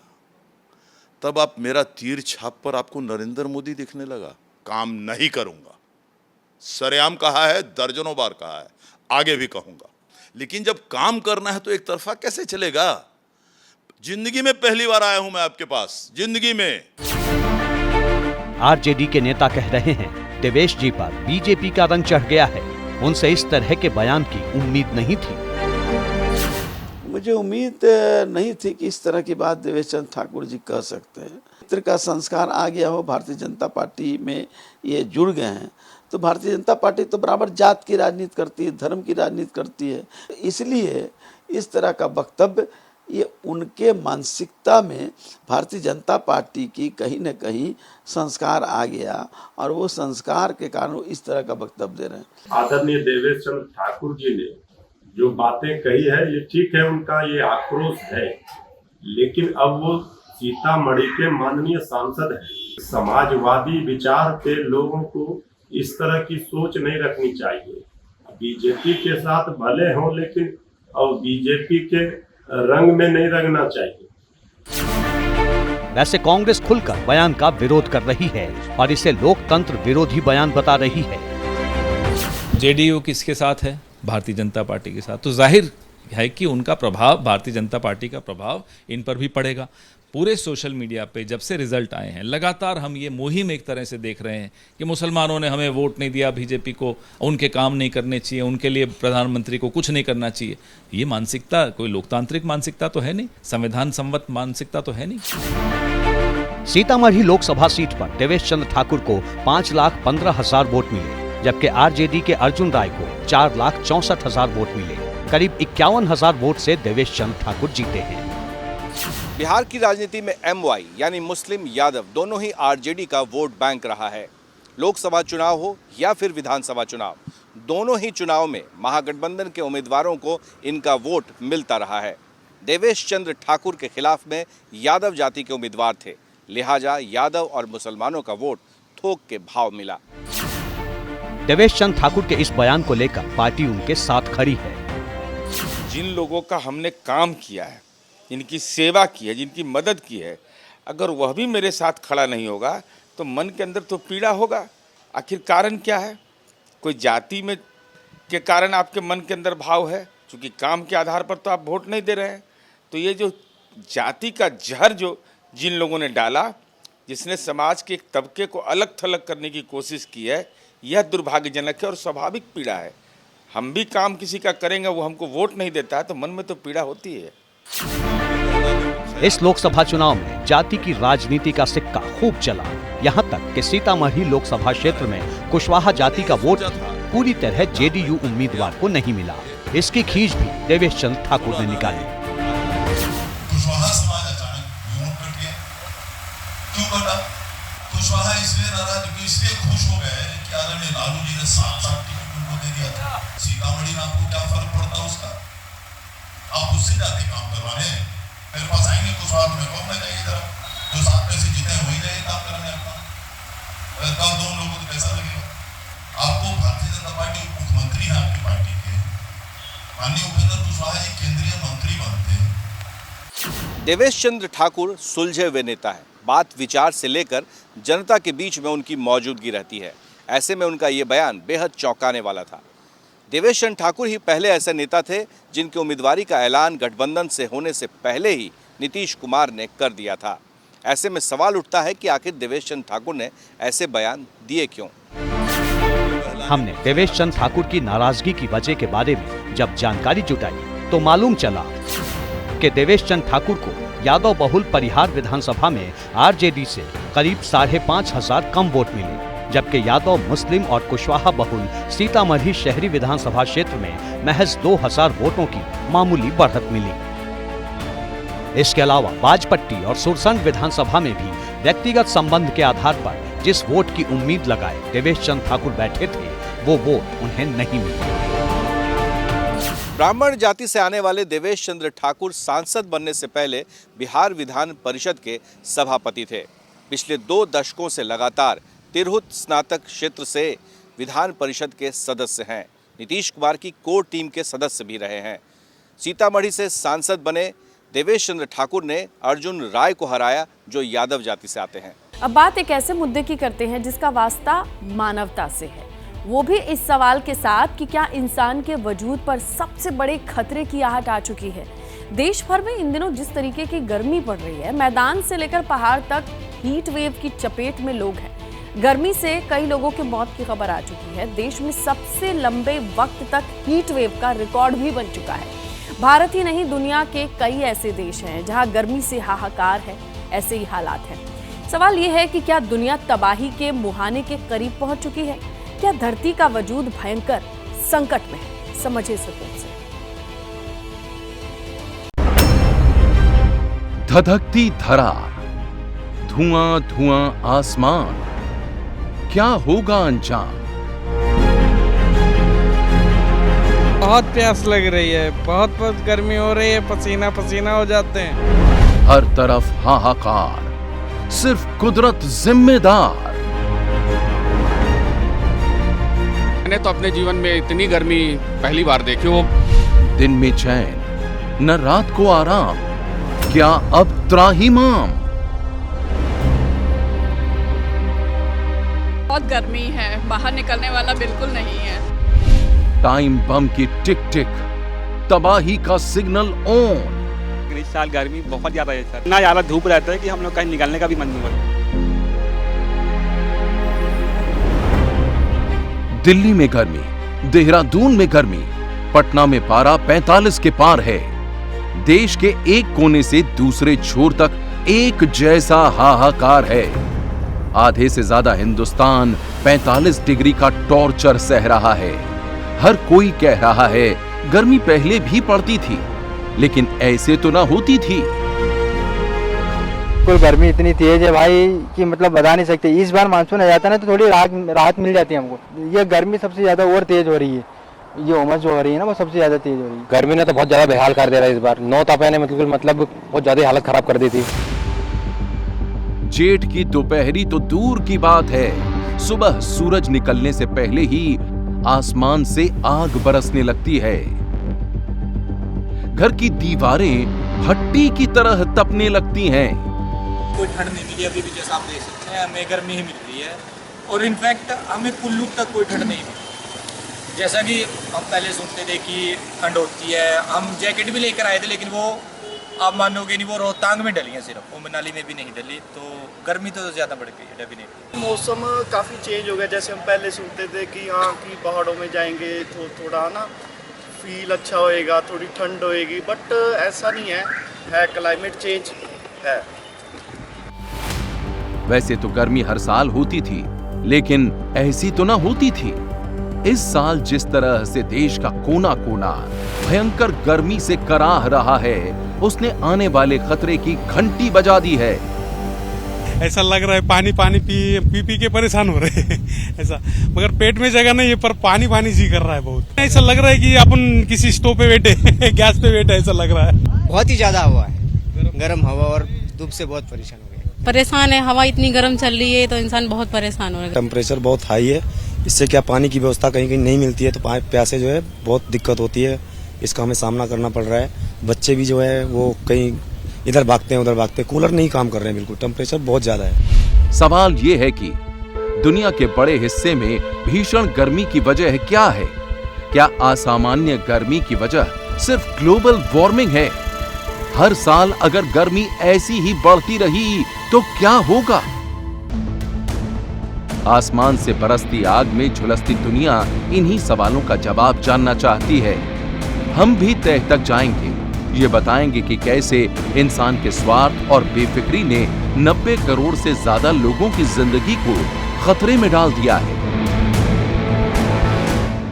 तब आप मेरा तीर छाप पर आपको नरेंद्र मोदी दिखने लगा। काम नहीं करूंगा, सरेआम कहा है, दर्जनों बार कहा है, आगे भी कहूंगा, लेकिन जब काम करना है तो एक तरफा कैसे चलेगा? जिंदगी में पहली बार आया हूं मैं आपके पास, जिंदगी में। आरजेडी के नेता कह रहे हैं देवेश जी पर बीजेपी का रंग चढ़ गया है। उनसे इस तरह के बयान की उम्मीद नहीं थी। मुझे उम्मीद नहीं थी कि इस तरह की बात देवेश चंद्र ठाकुर जी कह सकते हैं। मित्र का संस्कार आ गया हो, भारतीय जनता पार्टी में ये जुड़ गए हैं, तो भारतीय जनता पार्टी तो बराबर जात की राजनीति करती है, धर्म की राजनीति करती है, इसलिए इस तरह का वक्तव्य ये उनके मानसिकता में भारतीय जनता पार्टी की कहीं न कहीं संस्कार आ गया और वो संस्कार के कारण इस तरह का वक्तव्य दे रहे हैं। आदरणीय देवेश चंद्र ठाकुर जी ने जो बातें कही है ये ठीक है, उनका ये आक्रोश है, लेकिन अब वो सीतामढ़ी के माननीय सांसद हैं। समाजवादी विचार के लोगों को इस तरह की सोच नहीं रखनी चाहिए। बीजेपी के साथ भले हों, लेकिन अब बीजेपी के रंग में नहीं रंगना चाहिए। वैसे कांग्रेस खुलकर बयान का विरोध कर रही है और इसे लोकतंत्र विरोधी बयान बता रही है। जेडीयू किसके साथ है? भारतीय जनता पार्टी के साथ। तो जाहिर है कि उनका प्रभाव, भारतीय जनता पार्टी का प्रभाव इन पर भी पड़ेगा। पूरे सोशल मीडिया पे जब से रिजल्ट आए हैं लगातार हम ये मुहिम एक तरह से देख रहे हैं कि मुसलमानों ने हमें वोट नहीं दिया, बीजेपी को उनके काम नहीं करने चाहिए, उनके लिए प्रधानमंत्री को कुछ नहीं करना चाहिए। ये मानसिकता कोई लोकतांत्रिक मानसिकता तो है नहीं, संविधान सम्मत मानसिकता तो है नहीं। सीतामढ़ी लोकसभा सीट पर देवेश चंद्र ठाकुर को 5,15,000 वोट मिले, जबकि आरजेडी के अर्जुन राय को 4,64,000 वोट मिले। करीब 51,000 वोट से देवेश चंद्र ठाकुर जीते हैं। बिहार की राजनीति में एमवाई यानी मुस्लिम यादव दोनों ही आरजेडी का वोट बैंक रहा है। लोकसभा चुनाव हो या फिर विधानसभा चुनाव, दोनों ही चुनाव में महागठबंधन के उम्मीदवारों को इनका वोट मिलता रहा है। देवेश चंद्र ठाकुर के खिलाफ में यादव जाति के उम्मीदवार थे, लिहाजा यादव और मुसलमानों का वोट थोक के भाव मिला। देवेश चंद्र ठाकुर के इस बयान को लेकर पार्टी उनके साथ खड़ी है। जिन लोगों का हमने काम किया है, जिनकी सेवा की है, जिनकी मदद की है, अगर वह भी मेरे साथ खड़ा नहीं होगा तो मन के अंदर तो पीड़ा होगा। आखिर कारण क्या है? कोई जाति में के कारण आपके मन के अंदर भाव है, क्योंकि काम के आधार पर तो आप वोट नहीं दे रहे हैं। तो ये जो जाति का जहर जो जिन लोगों ने डाला, जिसने समाज के एक तबके को अलग थलग करने की कोशिश की है, यह दुर्भाग्यजनक है और स्वाभाविक पीड़ा है। हम भी काम किसी का करेंगे, वो हमको वोट नहीं देता है तो मन में तो पीड़ा होती है। इस लोकसभा चुनाव में जाति की राजनीति का सिक्का खूब चला, यहाँ तक कि सीतामढ़ी लोकसभा क्षेत्र में कुशवाहा जाति का वोट पूरी तरह जेडीयू उम्मीदवार को नहीं मिला। इसकी खींच भी देवेश चंद्र ठाकुर ने निकाली। कुशवाहा समाज अचानक वोट कट गया। क्यों कटा? कुशवाहा इसलिए नाराज, इसलिए खुश हो गए कि आदरणीय लालू जी ने 7 टिकट उनको दे दिया था। सीतामढ़ी में आपको क्या फर्क पड़ता उसका? आप उससे जाते काम करवाने मेरे पास आएंगे कुशवाहा में, कौन में जाएगी तरफ जो 7 में से जीते वही जाएगी काम करने अपना। कल 2 लोगों को कैसा लगेगा? आपको भारतीय जनता पार्टी मुख्यमंत्री है आपकी पार्टी के, माननीय उपेंद्र कुशवाहा जी केंद्रीय मंत्री बनते। देवेश चंद्र ठाकुर सुलझे हुए नेता है। बात विचार से लेकर जनता के बीच में उनकी मौजूदगी रहती है। ऐसे में उनका ये बयान बेहद चौंकाने वाला था। देवेश चंद्र ठाकुर ही पहले ऐसे नेता थे जिनके उम्मीदवारी का ऐलान गठबंधन से होने से पहले ही नीतीश कुमार ने कर दिया था। ऐसे में सवाल उठता है कि आखिर देवेश चंद्र ठाकुर ने ऐसे बयान दिए क्यों? हमने देवेश चंद्र ठाकुर की नाराजगी की वजह के बारे में जब जानकारी जुटाई तो मालूम चला कि देवेश चंद्र ठाकुर को यादव बहुल परिहार विधानसभा में आरजेडी से करीब 5,500 कम वोट मिले, जबकि यादव मुस्लिम और कुशवाहा बहुल सीतामढ़ी शहरी विधानसभा क्षेत्र में महज 2,000 वोटों की मामूली बढ़त मिली। इसके अलावा बाजपट्टी और सुरसंड विधानसभा में भी व्यक्तिगत संबंध के आधार पर जिस वोट की उम्मीद लगाए देवेश चंद्र ठाकुर बैठे थे, वो वोट उन्हें नहीं मिला। ब्राह्मण जाति से आने वाले देवेश चंद्र ठाकुर सांसद बनने से पहले बिहार विधान परिषद के सभापति थे। पिछले 2 दशकों से लगातार तिरहुत स्नातक क्षेत्र से विधान परिषद के सदस्य हैं। नीतीश कुमार की कोर टीम के सदस्य भी रहे हैं। सीतामढ़ी से सांसद बने देवेश चंद्र ठाकुर ने अर्जुन राय को हराया, जो यादव जाति से आते हैं। अब बात एक ऐसे मुद्दे की करते हैं जिसका वास्ता मानवता से है, वो भी इस सवाल के साथ कि क्या इंसान के वजूद पर सबसे बड़े खतरे की आहट आ चुकी है। देश भर में इन दिनों जिस तरीके की गर्मी पड़ रही है, मैदान से लेकर पहाड़ तक हीट वेव की चपेट में लोग हैं। गर्मी से कई लोगों की मौत की खबर आ चुकी है। देश में सबसे लंबे वक्त तक हीट वेव का रिकॉर्ड भी बन चुका है। भारत ही नहीं, दुनिया के कई ऐसे देश हैं जहां गर्मी से हाहाकार है। ऐसे ही हालात हैं। सवाल यह है कि क्या दुनिया तबाही के मुहाने के करीब पहुंच चुकी है? क्या धरती का वजूद भयंकर संकट में है? समझिए इस रिपोर्ट से। धधकती धरा, धुआं धुआं आसमान, क्या होगा अंजाम? बहुत प्यास लग रही है, बहुत गर्मी हो रही है, पसीना पसीना हो जाते हैं। हर तरफ हाहाकार, सिर्फ कुदरत जिम्मेदार। मैंने तो अपने जीवन में इतनी गर्मी पहली बार देखी हो। दिन में चैन, न रात को आराम, क्या अब त्राहिमाम? बहुत गर्मी है, बाहर निकलने वाला बिल्कुल नहीं है। टाइम बम की टिक टिक, तबाही का सिग्नल ऑन। इस साल गर्मी बहुत ज्यादा है सर, इतना ज्यादा धूप रहता है कि हम लोग कहीं निकलने का भी मन नहीं होता। दिल्ली में गर्मी, देहरादून में गर्मी, पटना में पारा 45 के पार है। देश के एक कोने से दूसरे छोर तक एक जैसा हाहाकार है। आधे से ज्यादा हिंदुस्तान 45 डिग्री का टॉर्चर सह रहा है। हर कोई कह रहा है गर्मी पहले भी पड़ती थी, लेकिन ऐसे तो ना होती थी। कुल गर्मी इतनी तेज है भाई कि मतलब बता नहीं सकते। इस बार मानसून आ जाता ना तो थोड़ी राहत मिल जाती है हमको। ये गर्मी सबसे ज्यादा और तेज हो रही है। ये उमस जो हो रही है ना, वो सबसे ज्यादा तेज हो रही है। गर्मी ने तो बहुत ज्यादा बेहाल कर दे रहा है इस बार। 9 तापे ने मतलब बहुत ज्यादा हालत खराब कर दी थी। जेठ की दोपहरी तो दूर की बात है, सुबह सूरज निकलने से पहले ही आसमान से आग बरसने लगती है। घर की दीवारें भट्टी की तरह तपने लगती हैं। कोई ठंड नहीं मिली अभी भी, जैसा आप देख सकते हैं हमें गर्मी ही मिल रही है। और इनफैक्ट हमें कुल्लू तक कोई ठंड नहीं मिली। जैसा कि हम पहले सुनते थे कि ठंड होती है, हम जैकेट भी लेकर आए थे, लेकिन वो आप मानोगे नहीं, वो रोहतांग में डली है सिर्फ, वो मनाली में भी नहीं डली। तो गर्मी तो ज़्यादा बढ़ गई है डेफिनेटली। मौसम काफ़ी चेंज हो गया। जैसे हम पहले सुनते थे कि हाँ कि पहाड़ों में जाएंगे तो थोड़ा ना फील अच्छा होएगा, थोड़ी ठंड होएगी, बट ऐसा नहीं है क्लाइमेट चेंज है। वैसे तो गर्मी हर साल होती थी, लेकिन ऐसी तो ना होती थी। इस साल जिस तरह से देश का कोना कोना भयंकर गर्मी से कराह रहा है, उसने आने वाले खतरे की घंटी बजा दी है। ऐसा लग रहा है पानी पानी पी के परेशान हो रहे हैं ऐसा, मगर पेट में जगह नहीं है, पर पानी पानी जी कर रहा है बहुत। ऐसा लग रहा है कि अपन किसी स्टोव पे बैठे गैस पे बैठे, ऐसा लग रहा है। बहुत ही ज्यादा हवा है, गर्म हवा, और धूप से बहुत परेशान हो गए। परेशान है, हवा इतनी गर्म चल रही है तो इंसान बहुत परेशान हो रहा है। टेम्परेचर बहुत हाई है, इससे क्या पानी की व्यवस्था कहीं कहीं नहीं मिलती है, तो प्यासे जो है बहुत दिक्कत होती है। इसका हमें सामना करना पड़ रहा है। बच्चे भी जो है वो कहीं इधर भागते हैं उधर भागते हैं, कूलर नहीं काम कर रहे हैं बिल्कुल, टेम्परेचर बहुत ज्यादा है। सवाल ये है कि दुनिया के बड़े हिस्से में भीषण गर्मी की वजह क्या है? क्या असामान्य गर्मी की वजह सिर्फ ग्लोबल वार्मिंग है? हर साल अगर गर्मी ऐसी ही बढ़ती रही तो क्या होगा? आसमान से बरसती आग में झुलसती दुनिया इन्हीं सवालों का जवाब जानना चाहती है। हम भी तह तक जाएंगे, ये बताएंगे कि कैसे इंसान के स्वार्थ और बेफिक्री ने 90 करोड़ से ज्यादा लोगों की जिंदगी को खतरे में डाल दिया है।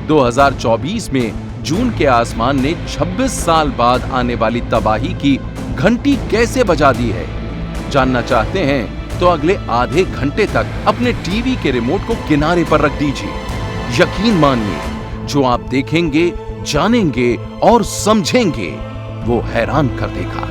2024 में जून के आसमान ने 26 साल बाद आने वाली तबाही की घंटी कैसे बजा दी है? जानना चाहते हैं तो अगले आधे घंटे तक अपने टीवी के रिमोट को किनारे पर रख दीजिए। यकीन मानिए, जो आप देखेंगे, जानेंगे और समझेंगे, वो हैरान कर देगा।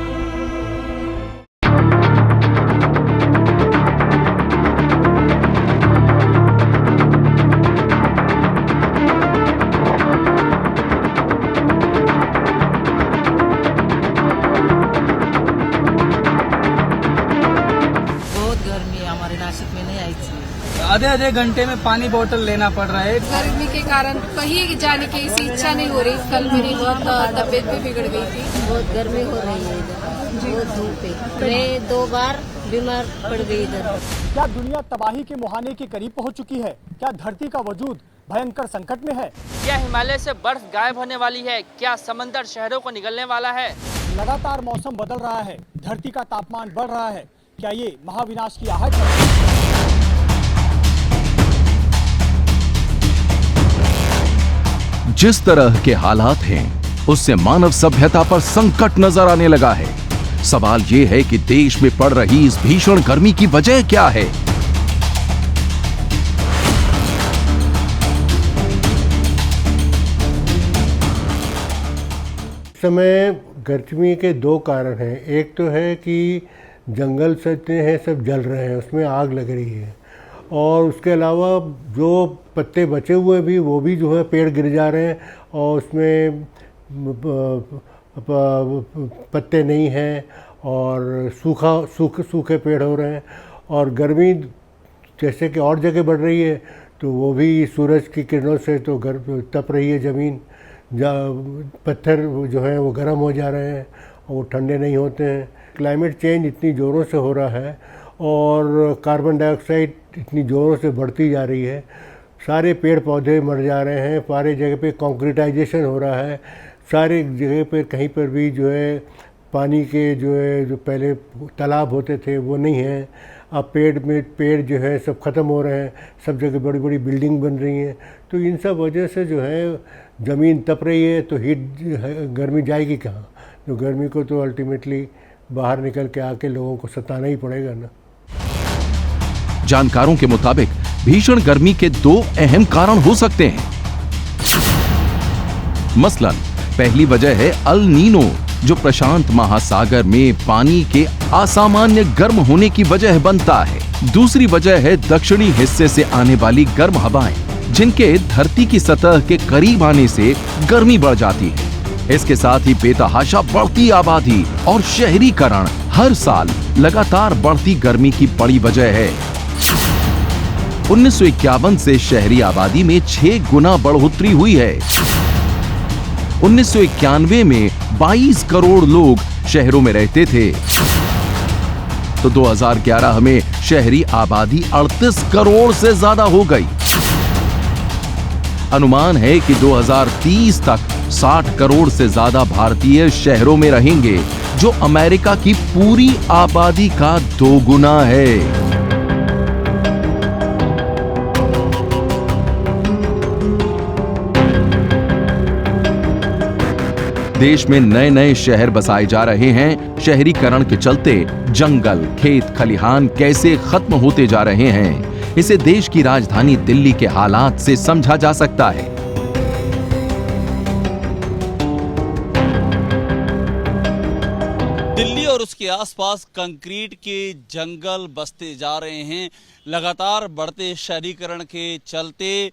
आधे घंटे में पानी बोतल लेना पड़ रहा है। गर्मी के कारण कहीं जाने की इसी इच्छा नहीं हो रही। कल मेरी बहुत तबीयत भी बिगड़ गई थी। बहुत गर्मी हो रही है इधर, बहुत धूप है। मैं 2 बार बीमार पड़ गई इधर। क्या दुनिया तबाही के मुहाने के करीब पहुंच चुकी है? क्या धरती का वजूद भयंकर संकट में है? क्या हिमालय से बर्फ गायब होने वाली है? क्या समंदर शहरों को निगलने वाला है? लगातार मौसम बदल रहा है, धरती का तापमान बढ़ रहा है। क्या ये महाविनाश की आहट है? जिस तरह के हालात हैं, उससे मानव सभ्यता पर संकट नजर आने लगा है। सवाल ये है कि देश में पड़ रही इस भीषण गर्मी की वजह क्या है? इस समय गर्मी के 2 कारण हैं। एक तो है कि जंगल जितने हैं सब जल रहे हैं, उसमें आग लग रही है, और उसके अलावा जो पत्ते बचे हुए भी वो भी जो है पेड़ गिर जा रहे हैं और उसमें पत्ते नहीं हैं और सूखे पेड़ हो रहे हैं। और गर्मी जैसे कि और जगह बढ़ रही है तो वो भी सूरज की किरणों से तो तप रही है ज़मीन। पत्थर जो है वो गर्म हो जा रहे हैं और वो ठंडे नहीं होते हैं। क्लाइमेट चेंज इतनी ज़ोरों से हो रहा है और कार्बन डाइऑक्साइड इतनी ज़ोरों से बढ़ती जा रही है। सारे पेड़ पौधे मर जा रहे हैं, सारे जगह पे कंक्रीटाइजेशन हो रहा है, सारे जगह पे कहीं पर भी जो है पानी के जो पहले तालाब होते थे वो नहीं हैं। अब पेड़ जो है सब ख़त्म हो रहे हैं, सब जगह बड़ी बड़ी बिल्डिंग बन रही हैं। तो इन सब वजह से जो है ज़मीन तप रही है, तो गर्मी जाएगी कहाँ? तो गर्मी को तो अल्टीमेटली बाहर निकल के आके लोगों को सताना ही पड़ेगा ना। जानकारों के मुताबिक भीषण गर्मी के 2 अहम कारण हो सकते हैं। मसलन पहली वजह है अल नीनो, जो प्रशांत महासागर में पानी के असामान्य गर्म होने की वजह बनता है। दूसरी वजह है दक्षिणी हिस्से से आने वाली गर्म हवाएं, जिनके धरती की सतह के करीब आने से गर्मी बढ़ जाती है। इसके साथ ही बेतहाशा बढ़ती आबादी और शहरीकरण हर साल लगातार बढ़ती गर्मी की बड़ी वजह है। 1951 से शहरी आबादी में 6 गुना बढ़ोतरी हुई है। 1991 में 22 करोड़ लोग शहरों में रहते थे, तो 2011 में शहरी आबादी 38 करोड़ से ज्यादा हो गई। अनुमान है कि 2030 तक 60 करोड़ से ज्यादा भारतीय शहरों में रहेंगे, जो अमेरिका की पूरी आबादी का 2 गुना है। देश में नए नए शहर बसाए जा रहे हैं। शहरीकरण के चलते जंगल, खेत खलिहान कैसे खत्म होते जा रहे हैं, इसे देश की राजधानी दिल्ली के हालात से समझा जा सकता है। दिल्ली और उसके आसपास कंक्रीट के जंगल बसते जा रहे हैं। लगातार बढ़ते शहरीकरण के चलते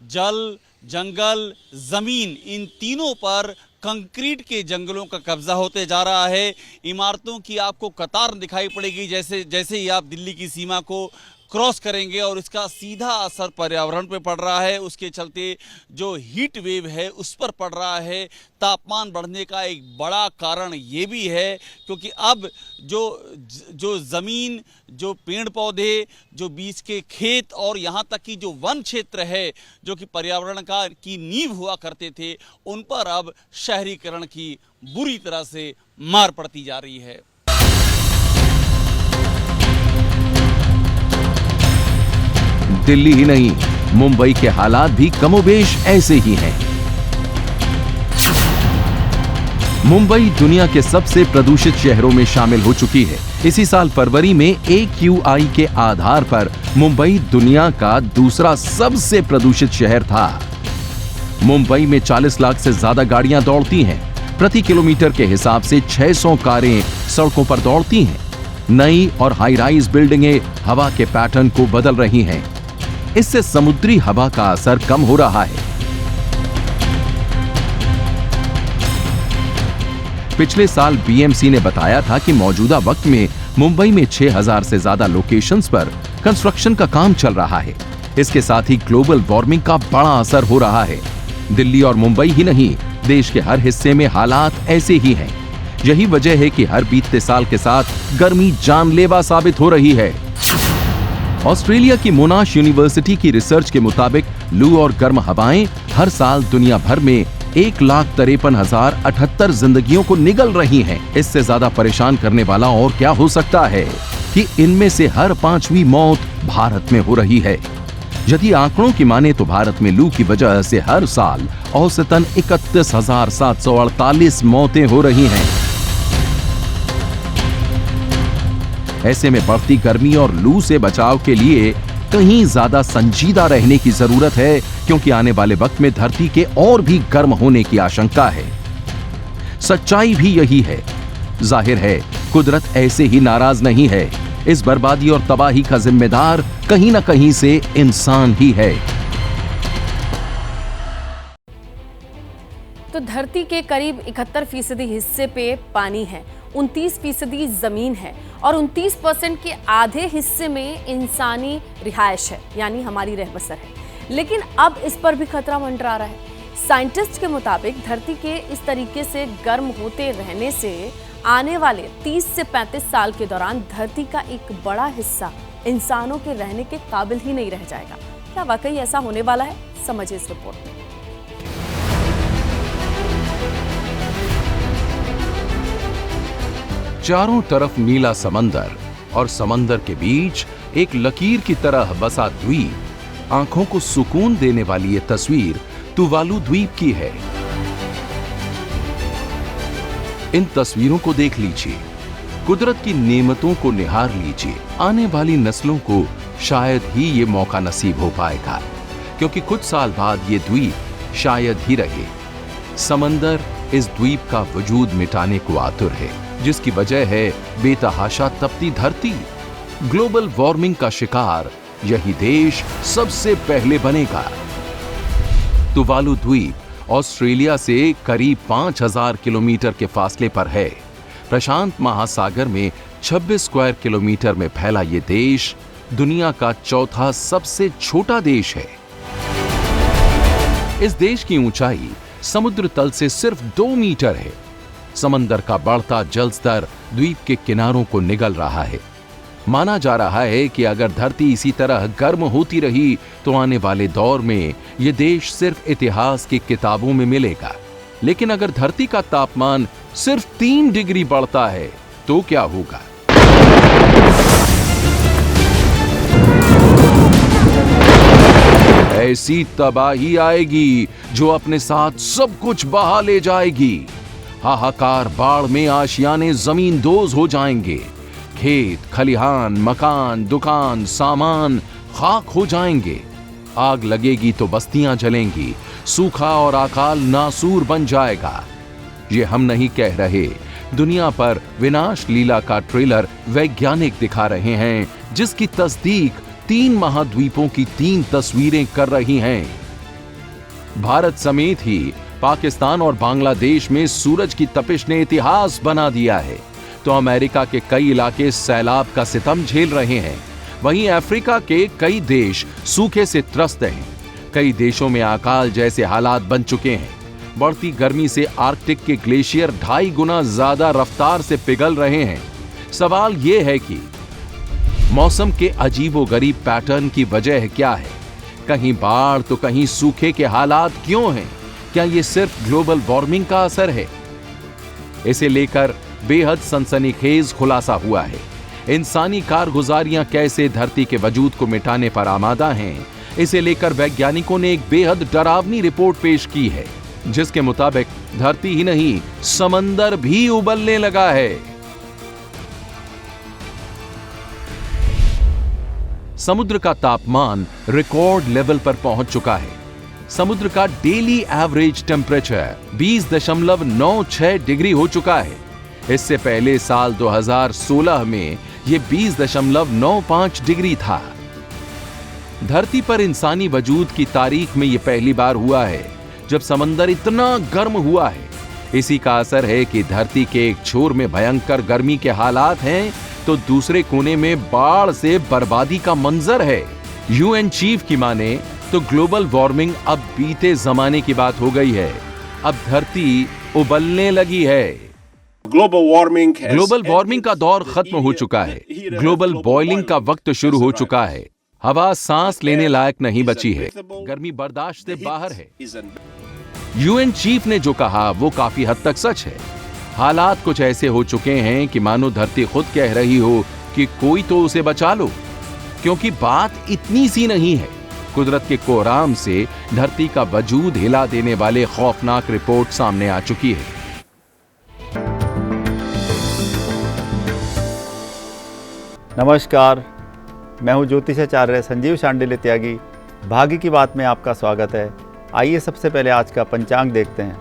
जल, जंगल, जमीन, इन तीनों पर कंक्रीट के जंगलों का कब्जा होते जा रहा है। इमारतों की आपको कतार दिखाई पड़ेगी जैसे ही आप दिल्ली की सीमा को क्रॉस करेंगे, और इसका सीधा असर पर्यावरण पे पड़ रहा है। उसके चलते जो हीट वेव है उस पर पड़ रहा है। तापमान बढ़ने का एक बड़ा कारण ये भी है क्योंकि अब जो ज़मीन, जो पेड़ पौधे, जो बीच के खेत और यहाँ तक कि जो वन क्षेत्र है जो कि पर्यावरण की नींव हुआ करते थे, उन पर अब शहरीकरण की बुरी तरह से मार पड़ती जा रही है। दिल्ली ही नहीं, मुंबई के हालात भी कमोबेश ऐसे ही हैं। मुंबई दुनिया के सबसे प्रदूषित शहरों में शामिल हो चुकी है। इसी साल फरवरी में AQI के आधार पर मुंबई दुनिया का दूसरा सबसे प्रदूषित शहर था। मुंबई में 40 लाख से ज्यादा गाड़ियां दौड़ती हैं। प्रति किलोमीटर के हिसाब से 600 कारें सड़कों पर दौड़ती हैं। नई और हाई राइज बिल्डिंगें हवा के पैटर्न को बदल रही हैं। इससे समुद्री हवा का असर कम हो रहा है। पिछले साल BMC ने बताया था कि मौजूदा वक्त में मुंबई में 6000 से ज्यादा लोकेशंस पर कंस्ट्रक्शन का काम चल रहा है। इसके साथ ही ग्लोबल वार्मिंग का बड़ा असर हो रहा है। दिल्ली और मुंबई ही नहीं, देश के हर हिस्से में हालात ऐसे ही हैं। यही वजह है कि हर बीतते साल के साथ गर्मी जानलेवा साबित हो रही है। ऑस्ट्रेलिया की मोनाश यूनिवर्सिटी की रिसर्च के मुताबिक लू और गर्म हवाएं हर साल दुनिया भर में 1,53,078 जिंदगियों को निगल रही हैं। इससे ज्यादा परेशान करने वाला और क्या हो सकता है कि इनमें से हर 5वीं मौत भारत में हो रही है। यदि आंकड़ों की माने तो भारत में लू की वजह से हर साल औसतन 31,748 मौतें हो रही हैं। ऐसे में बढ़ती गर्मी और लू से बचाव के लिए कहीं ज्यादा संजीदा रहने की जरूरत है, क्योंकि आने वाले वक्त में धरती के और भी गर्म होने की आशंका है। सच्चाई भी यही है। जाहिर है कुदरत ऐसे ही नाराज नहीं है। इस बर्बादी और तबाही का जिम्मेदार कहीं न कहीं से इंसान ही है। तो धरती के करीब 71% हिस्से पे पानी है, 29% जमीन है और 29% के आधे हिस्से में इंसानी रिहायश है, यानी हमारी रहबसर है। लेकिन अब इस पर भी खतरा मंडरा रहा है। साइंटिस्ट के मुताबिक धरती के इस तरीके से गर्म होते रहने से आने वाले 30 से 35 साल के दौरान धरती का एक बड़ा हिस्सा इंसानों के रहने के काबिल ही नहीं रह जाएगा। क्या वाकई ऐसा होने वाला है? समझिए इस रिपोर्ट में। चारों तरफ नीला समंदर और समंदर के बीच एक लकीर की तरह बसा द्वीप। आंखों को सुकून देने वाली ये तस्वीर तुवालू द्वीप की है। इन तस्वीरों को देख लीजिए, कुदरत की नेमतों को निहार लीजिए। आने वाली नस्लों को शायद ही ये मौका नसीब हो पाएगा, क्योंकि कुछ साल बाद ये द्वीप शायद ही रहे। समंदर इस द्वीप का वजूद मिटाने को आतुर है, जिसकी वजह है बेतहाशा तपती धरती। ग्लोबल वार्मिंग का शिकार यही देश सबसे पहले बनेगा। तुवालू द्वीप ऑस्ट्रेलिया से करीब 5000 किलोमीटर के फासले पर है। प्रशांत महासागर में 26 स्क्वायर किलोमीटर में फैला ये देश दुनिया का चौथा सबसे छोटा देश है। इस देश की ऊंचाई समुद्र तल से सिर्फ 2 मीटर है। समंदर का बढ़ता जल स्तर द्वीप के किनारों को निगल रहा है। माना जा रहा है कि अगर धरती इसी तरह गर्म होती रही तो आने वाले दौर में यह देश सिर्फ इतिहास की किताबों में मिलेगा। लेकिन अगर धरती का तापमान सिर्फ 3 डिग्री बढ़ता है तो क्या होगा? ऐसी तबाही आएगी जो अपने साथ सब कुछ बहा ले जाएगी। हाहाकार बाढ़ में आशियाने जमींदोज हो जाएंगे। खेत, खलिहान, मकान, दुकान, सामान खाक हो जाएंगे। आग लगेगी तो बस्तियां जलेंगी। सूखा और अकाल नासूर बन जाएगा। ये हम नहीं कह रहे, दुनिया पर विनाश लीला का ट्रेलर वैज्ञानिक दिखा रहे हैं, जिसकी तस्दीक 3 महाद्वीपों की 3 तस्वीरें कर रही हैं। भारत समेत ही पाकिस्तान और बांग्लादेश में सूरज की तपिश ने इतिहास बना दिया है, तो अमेरिका के कई इलाके सैलाब का सितम झेल रहे हैं। वहीं अफ्रीका के कई देश सूखे से त्रस्त हैं। कई देशों में अकाल जैसे हालात बन चुके हैं। बढ़ती गर्मी से आर्कटिक के ग्लेशियर 2.5 गुना ज्यादा रफ्तार से पिघल रहे हैं। सवाल यह है कि मौसम के अजीबोगरीब पैटर्न की वजह क्या है? कहीं बाढ़ तो कहीं सूखे के हालात क्यों हैं? क्या ये सिर्फ ग्लोबल वार्मिंग का असर है? इसे लेकर बेहद सनसनीखेज खुलासा हुआ है। इंसानी कारगुजारियां कैसे धरती के वजूद को मिटाने पर आमादा हैं, इसे लेकर वैज्ञानिकों ने एक बेहद डरावनी रिपोर्ट पेश की है। जिसके मुताबिक धरती ही नहीं समंदर भी उबलने लगा है। समुद्र का तापमान रिकॉर्ड लेवल पर पहुंच चुका है। समुद्र का डेली एवरेज टेम्परेचर 20.96 डिग्री हो चुका है। इससे पहले साल 2016 में यह 20.95 डिग्री था। धरती पर इंसानी वजूद की तारीख में यह पहली बार हुआ है जब समंदर इतना गर्म हुआ है। इसी का असर है कि धरती के एक छोर में भयंकर गर्मी के हालात हैं तो दूसरे कोने में बाढ़ से बर्बादी का मंजर है। यूएन चीफ की माने तो ग्लोबल वार्मिंग अब बीते जमाने की बात हो गई है। अब धरती उबलने लगी है। ग्लोबल वार्मिंग का दौर खत्म हो चुका है। ग्लोबल बॉइलिंग का वक्त शुरू हो चुका है। हवा सांस लेने लायक नहीं बची है। गर्मी बर्दाश्त से बाहर है। यूएन चीफ ने जो कहा वो काफी हद तक सच है। हालात कुछ ऐसे हो चुके हैं कि मानो धरती खुद कह रही हो कि कोई तो उसे बचा लो, क्योंकि बात इतनी सी नहीं है। कुदरत के कोहराम से धरती का वजूद हिला देने वाले खौफनाक रिपोर्ट सामने आ चुकी है। नमस्कार, मैं हूं ज्योतिषाचार्य संजीव शांडिल्य त्यागी। भाग्य की बात में आपका स्वागत है। आइए सबसे पहले आज का पंचांग देखते हैं।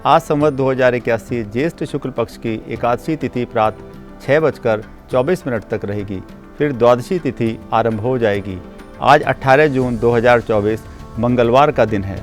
आज संवत 2081 ज्येष्ठ शुक्ल पक्ष की एकादशी तिथि प्रातः 6:24 तक रहेगी। फिर द्वादशी तिथि आरंभ हो जाएगी। आज 18 जून 2024 मंगलवार का दिन है।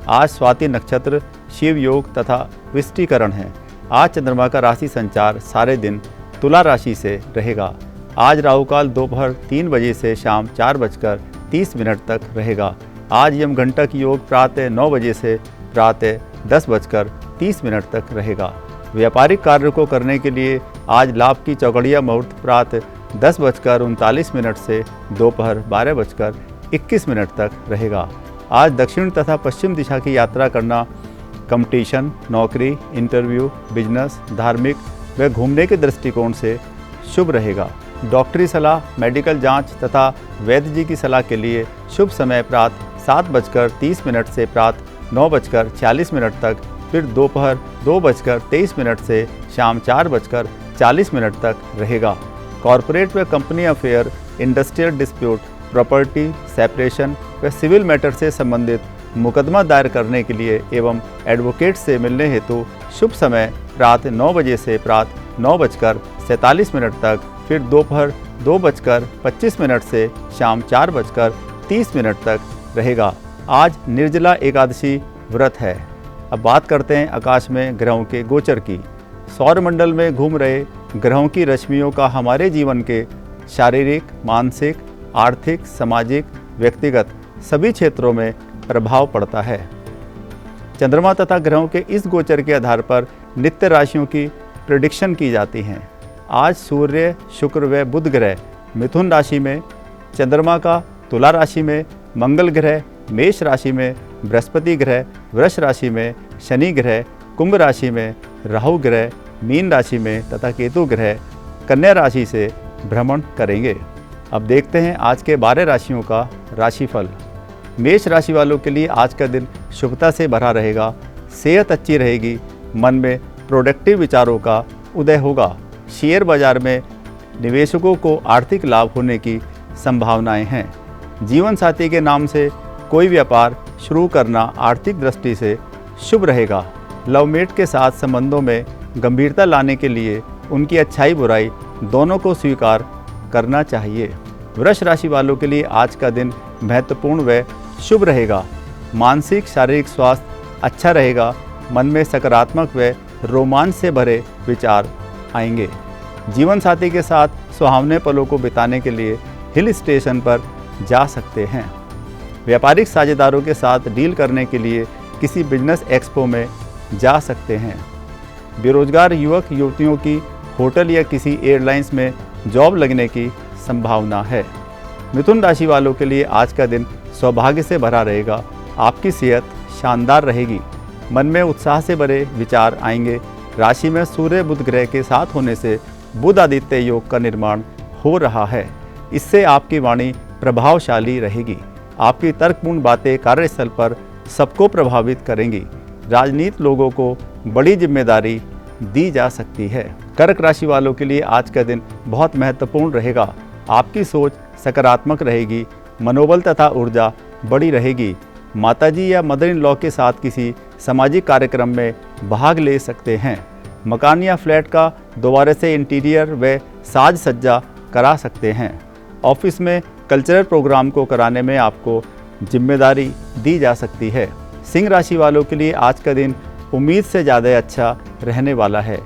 आज स्वाति नक्षत्र, शिव योग तथा विष्टिकरण है। आज चंद्रमा का राशि संचार सारे दिन तुला राशि से रहेगा। आज राहुकाल दोपहर 3 बजे से शाम 4:30 तक रहेगा। आज यमघंटक योग प्रातः 9 बजे से प्रातः 10:30 तक रहेगा। व्यापारिक कार्य को करने के लिए आज लाभ की चौकड़िया मुहूर्त प्रातः 10:39 से दोपहर 12:21 तक रहेगा। आज दक्षिण तथा पश्चिम दिशा की यात्रा करना कंपटीशन, नौकरी, इंटरव्यू, बिजनेस, धार्मिक व घूमने के दृष्टिकोण से शुभ रहेगा। डॉक्टरी सलाह, मेडिकल जांच तथा वैद्य जी की सलाह के लिए शुभ समय प्रातः 7:30 से प्रातः 9:40 तक, फिर दोपहर 2:23 से शाम 4:40 तक रहेगा। कॉरपोरेट व company affair, industrial dispute, property separation व सिविल मैटर से संबंधित मुकदमा दायर करने के लिए एवं एडवोकेट से मिलने हेतु शुभ समय प्रातः 9 बजे से प्रातः 9:47 तक, फिर दोपहर 2:25 से शाम 4:30 तक रहेगा। आज निर्जला एकादशी व्रत है। अब बात करते हैं आकाश में ग्रहों के गोचर की। सौरमंडल में घूम रहे ग्रहों की रश्मियों का हमारे जीवन के शारीरिक, मानसिक, आर्थिक, सामाजिक, व्यक्तिगत सभी क्षेत्रों में प्रभाव पड़ता है। चंद्रमा तथा ग्रहों के इस गोचर के आधार पर नित्य राशियों की प्रेडिक्शन की जाती हैं। आज सूर्य, शुक्र व बुध ग्रह मिथुन राशि में, चंद्रमा का तुला राशि में, मंगल ग्रह मेष राशि में, बृहस्पति ग्रह वृष राशि में, शनि ग्रह कुंभ राशि में, राहु ग्रह मीन राशि में तथा केतु ग्रह कन्या राशि से भ्रमण करेंगे। अब देखते हैं आज के 12 राशियों का राशिफल। मेष राशि वालों के लिए आज का दिन शुभता से भरा रहेगा। सेहत अच्छी रहेगी। मन में प्रोडक्टिव विचारों का उदय होगा। शेयर बाजार में निवेशकों को आर्थिक लाभ होने की संभावनाएं हैं। जीवन साथी के नाम से कोई व्यापार शुरू करना आर्थिक दृष्टि से शुभ रहेगा। लवमेट के साथ संबंधों में गंभीरता लाने के लिए उनकी अच्छाई बुराई दोनों को स्वीकार करना चाहिए। वृष राशि वालों के लिए आज का दिन महत्वपूर्ण व शुभ रहेगा। मानसिक शारीरिक स्वास्थ्य अच्छा रहेगा। मन में सकारात्मक व रोमांच से भरे विचार आएंगे। जीवन साथी के साथ सुहावने पलों को बिताने के लिए हिल स्टेशन पर जा सकते हैं। व्यापारिक साझेदारों के साथ डील करने के लिए किसी बिजनेस एक्सपो में जा सकते हैं। बेरोजगार युवक युवतियों की होटल या किसी एयरलाइंस में जॉब लगने की संभावना है। मिथुन राशि वालों के लिए आज का दिन सौभाग्य से भरा रहेगा। आपकी सेहत शानदार रहेगी। मन में उत्साह से भरे विचार आएंगे। राशि में सूर्य बुध ग्रह के साथ होने से बुध आदित्य योग का निर्माण हो रहा है। इससे आपकी वाणी प्रभावशाली रहेगी। आपकी तर्कपूर्ण बातें कार्यस्थल पर सबको प्रभावित करेंगी। राजनीति लोगों को बड़ी जिम्मेदारी दी जा सकती है। कर्क राशि वालों के लिए आज का दिन बहुत महत्वपूर्ण रहेगा। आपकी सोच सकारात्मक रहेगी, मनोबल तथा ऊर्जा बड़ी रहेगी। माताजी या मदर इन लॉ के साथ किसी सामाजिक कार्यक्रम में भाग ले सकते हैं। मकान या फ्लैट का दोबारा से इंटीरियर व साज सज्जा करा सकते हैं। ऑफिस में कल्चरल प्रोग्राम को कराने में आपको जिम्मेदारी दी जा सकती है। सिंह राशि वालों के लिए आज का दिन उम्मीद से ज़्यादा अच्छा रहने वाला है।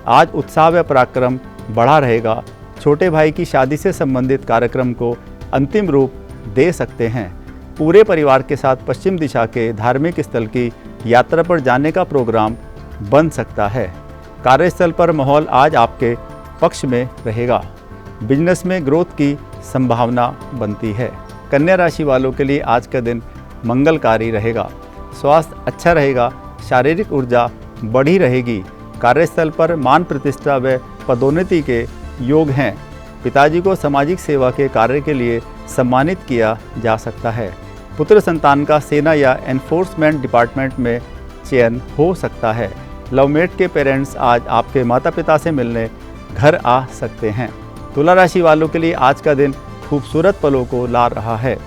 आज उत्साह व पराक्रम बढ़ा रहेगा। छोटे भाई की शादी से संबंधित कार्यक्रम को अंतिम रूप दे सकते हैं। पूरे परिवार के साथ पश्चिम दिशा के धार्मिक स्थल की यात्रा पर जाने का प्रोग्राम बन सकता है। कार्यस्थल पर माहौल आज आपके पक्ष में रहेगा। बिजनेस में ग्रोथ की संभावना बनती है। कन्या राशि वालों के लिए आज का दिन मंगलकारी रहेगा। स्वास्थ्य अच्छा रहेगा, शारीरिक ऊर्जा बढ़ी रहेगी। कार्यस्थल पर मान प्रतिष्ठा व पदोन्नति के योग हैं। पिताजी को सामाजिक सेवा के कार्य के लिए सम्मानित किया जा सकता है। पुत्र संतान का सेना या एनफोर्समेंट डिपार्टमेंट में चयन हो सकता है। लवमेट के पेरेंट्स आज आपके माता पिता से मिलने घर आ सकते हैं। तुला राशि वालों के लिए आज का दिन खूबसूरत पलों को ला रहा है।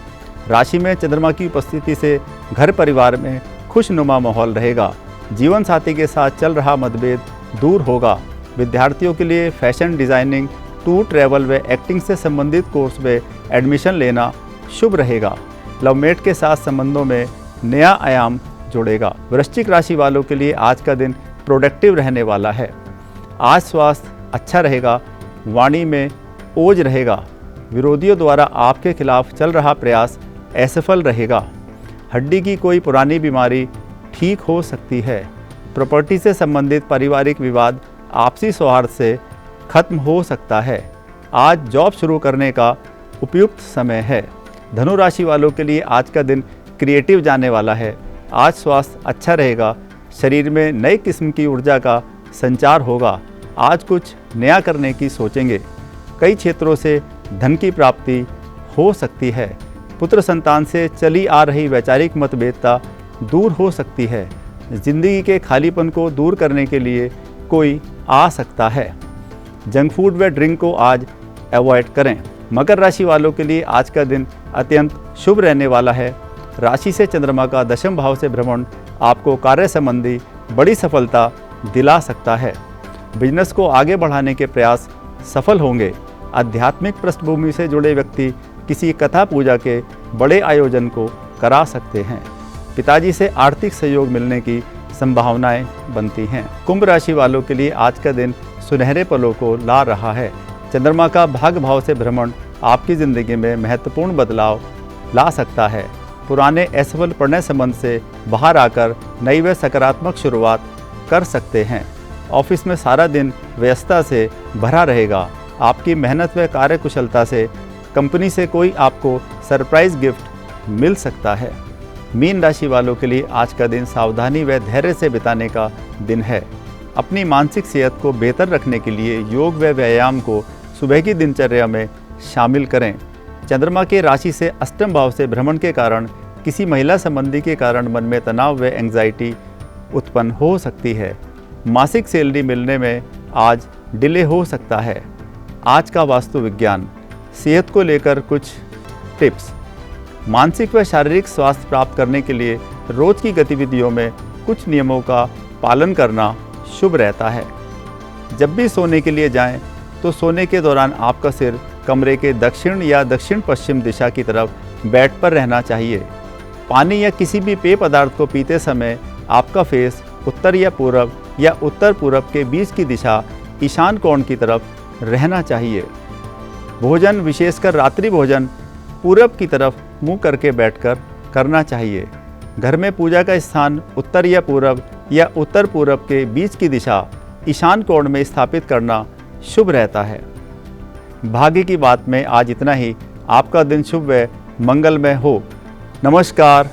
राशि में चंद्रमा की उपस्थिति से घर परिवार में खुशनुमा माहौल रहेगा। जीवन साथी के साथ चल रहा मतभेद दूर होगा। विद्यार्थियों के लिए फैशन डिज़ाइनिंग, टूर ट्रैवल व एक्टिंग से संबंधित कोर्स में एडमिशन लेना शुभ रहेगा। लवमेट के साथ संबंधों में नया आयाम जुड़ेगा। वृश्चिक राशि वालों के लिए आज का दिन प्रोडक्टिव रहने वाला है। आज स्वास्थ्य अच्छा रहेगा। वाणी में ओज रहेगा। विरोधियों द्वारा आपके खिलाफ चल रहा प्रयास असफल रहेगा। हड्डी की कोई पुरानी बीमारी ठीक हो सकती है। प्रॉपर्टी से संबंधित पारिवारिक विवाद आपसी सौहार्द से खत्म हो सकता है। आज जॉब शुरू करने का उपयुक्त समय है। धनु राशि वालों के लिए आज का दिन क्रिएटिव जाने वाला है। आज स्वास्थ्य अच्छा रहेगा। शरीर में नई किस्म की ऊर्जा का संचार होगा। आज कुछ नया करने की सोचेंगे। कई क्षेत्रों से धन की प्राप्ति हो सकती है। पुत्र संतान से चली आ रही वैचारिक मतभेदता दूर हो सकती है। जिंदगी के खालीपन को दूर करने के लिए कोई आ सकता है। जंक फूड व ड्रिंक को आज अवॉइड करें। मकर राशि वालों के लिए आज का दिन अत्यंत शुभ रहने वाला है। राशि से चंद्रमा का दशम भाव से भ्रमण आपको कार्य संबंधी बड़ी सफलता दिला सकता है। बिजनेस को आगे बढ़ाने के प्रयास सफल होंगे। आध्यात्मिक पृष्ठभूमि से जुड़े व्यक्ति किसी कथा पूजा के बड़े आयोजन को करा सकते हैं। पिताजी से आर्थिक सहयोग मिलने की संभावनाएं बनती हैं। कुंभ राशि वालों के लिए आज का दिन सुनहरे पलों को ला रहा है। चंद्रमा का भाग भाव से भ्रमण आपकी ज़िंदगी में महत्वपूर्ण बदलाव ला सकता है। पुराने असफल प्रणय संबंध से बाहर आकर नई व सकारात्मक शुरुआत कर सकते हैं। ऑफिस में सारा दिन व्यस्तता से भरा रहेगा। आपकी मेहनत व कार्यकुशलता से कंपनी से कोई आपको सरप्राइज गिफ्ट मिल सकता है। मीन राशि वालों के लिए आज का दिन सावधानी व धैर्य से बिताने का दिन है। अपनी मानसिक सेहत को बेहतर रखने के लिए योग व व्यायाम को सुबह की दिनचर्या में शामिल करें। चंद्रमा के राशि से अष्टम भाव से भ्रमण के कारण किसी महिला संबंधी के कारण मन में तनाव व एंग्जाइटी उत्पन्न हो सकती है। मासिक सैलरी मिलने में आज डिले हो सकता है। आज का वास्तु विज्ञान, सेहत को लेकर कुछ टिप्स। मानसिक व शारीरिक स्वास्थ्य प्राप्त करने के लिए रोज की गतिविधियों में कुछ नियमों का पालन करना शुभ रहता है। जब भी सोने के लिए जाएं, तो सोने के दौरान आपका सिर कमरे के दक्षिण या दक्षिण पश्चिम दिशा की तरफ बेड पर रहना चाहिए। पानी या किसी भी पेय पदार्थ को पीते समय आपका फेस उत्तर या उत्तर पूरब के बीच की दिशा ईशान कोण की तरफ रहना चाहिए। भोजन, विशेषकर रात्रि भोजन, पूरब की तरफ मुंह करके बैठकर करना चाहिए। घर में पूजा का स्थान उत्तर या उत्तर पूरब के बीच की दिशा ईशान कोण में स्थापित करना शुभ रहता है। भाग्य की बात में आज इतना ही। आपका दिन शुभ व मंगलमय हो। नमस्कार।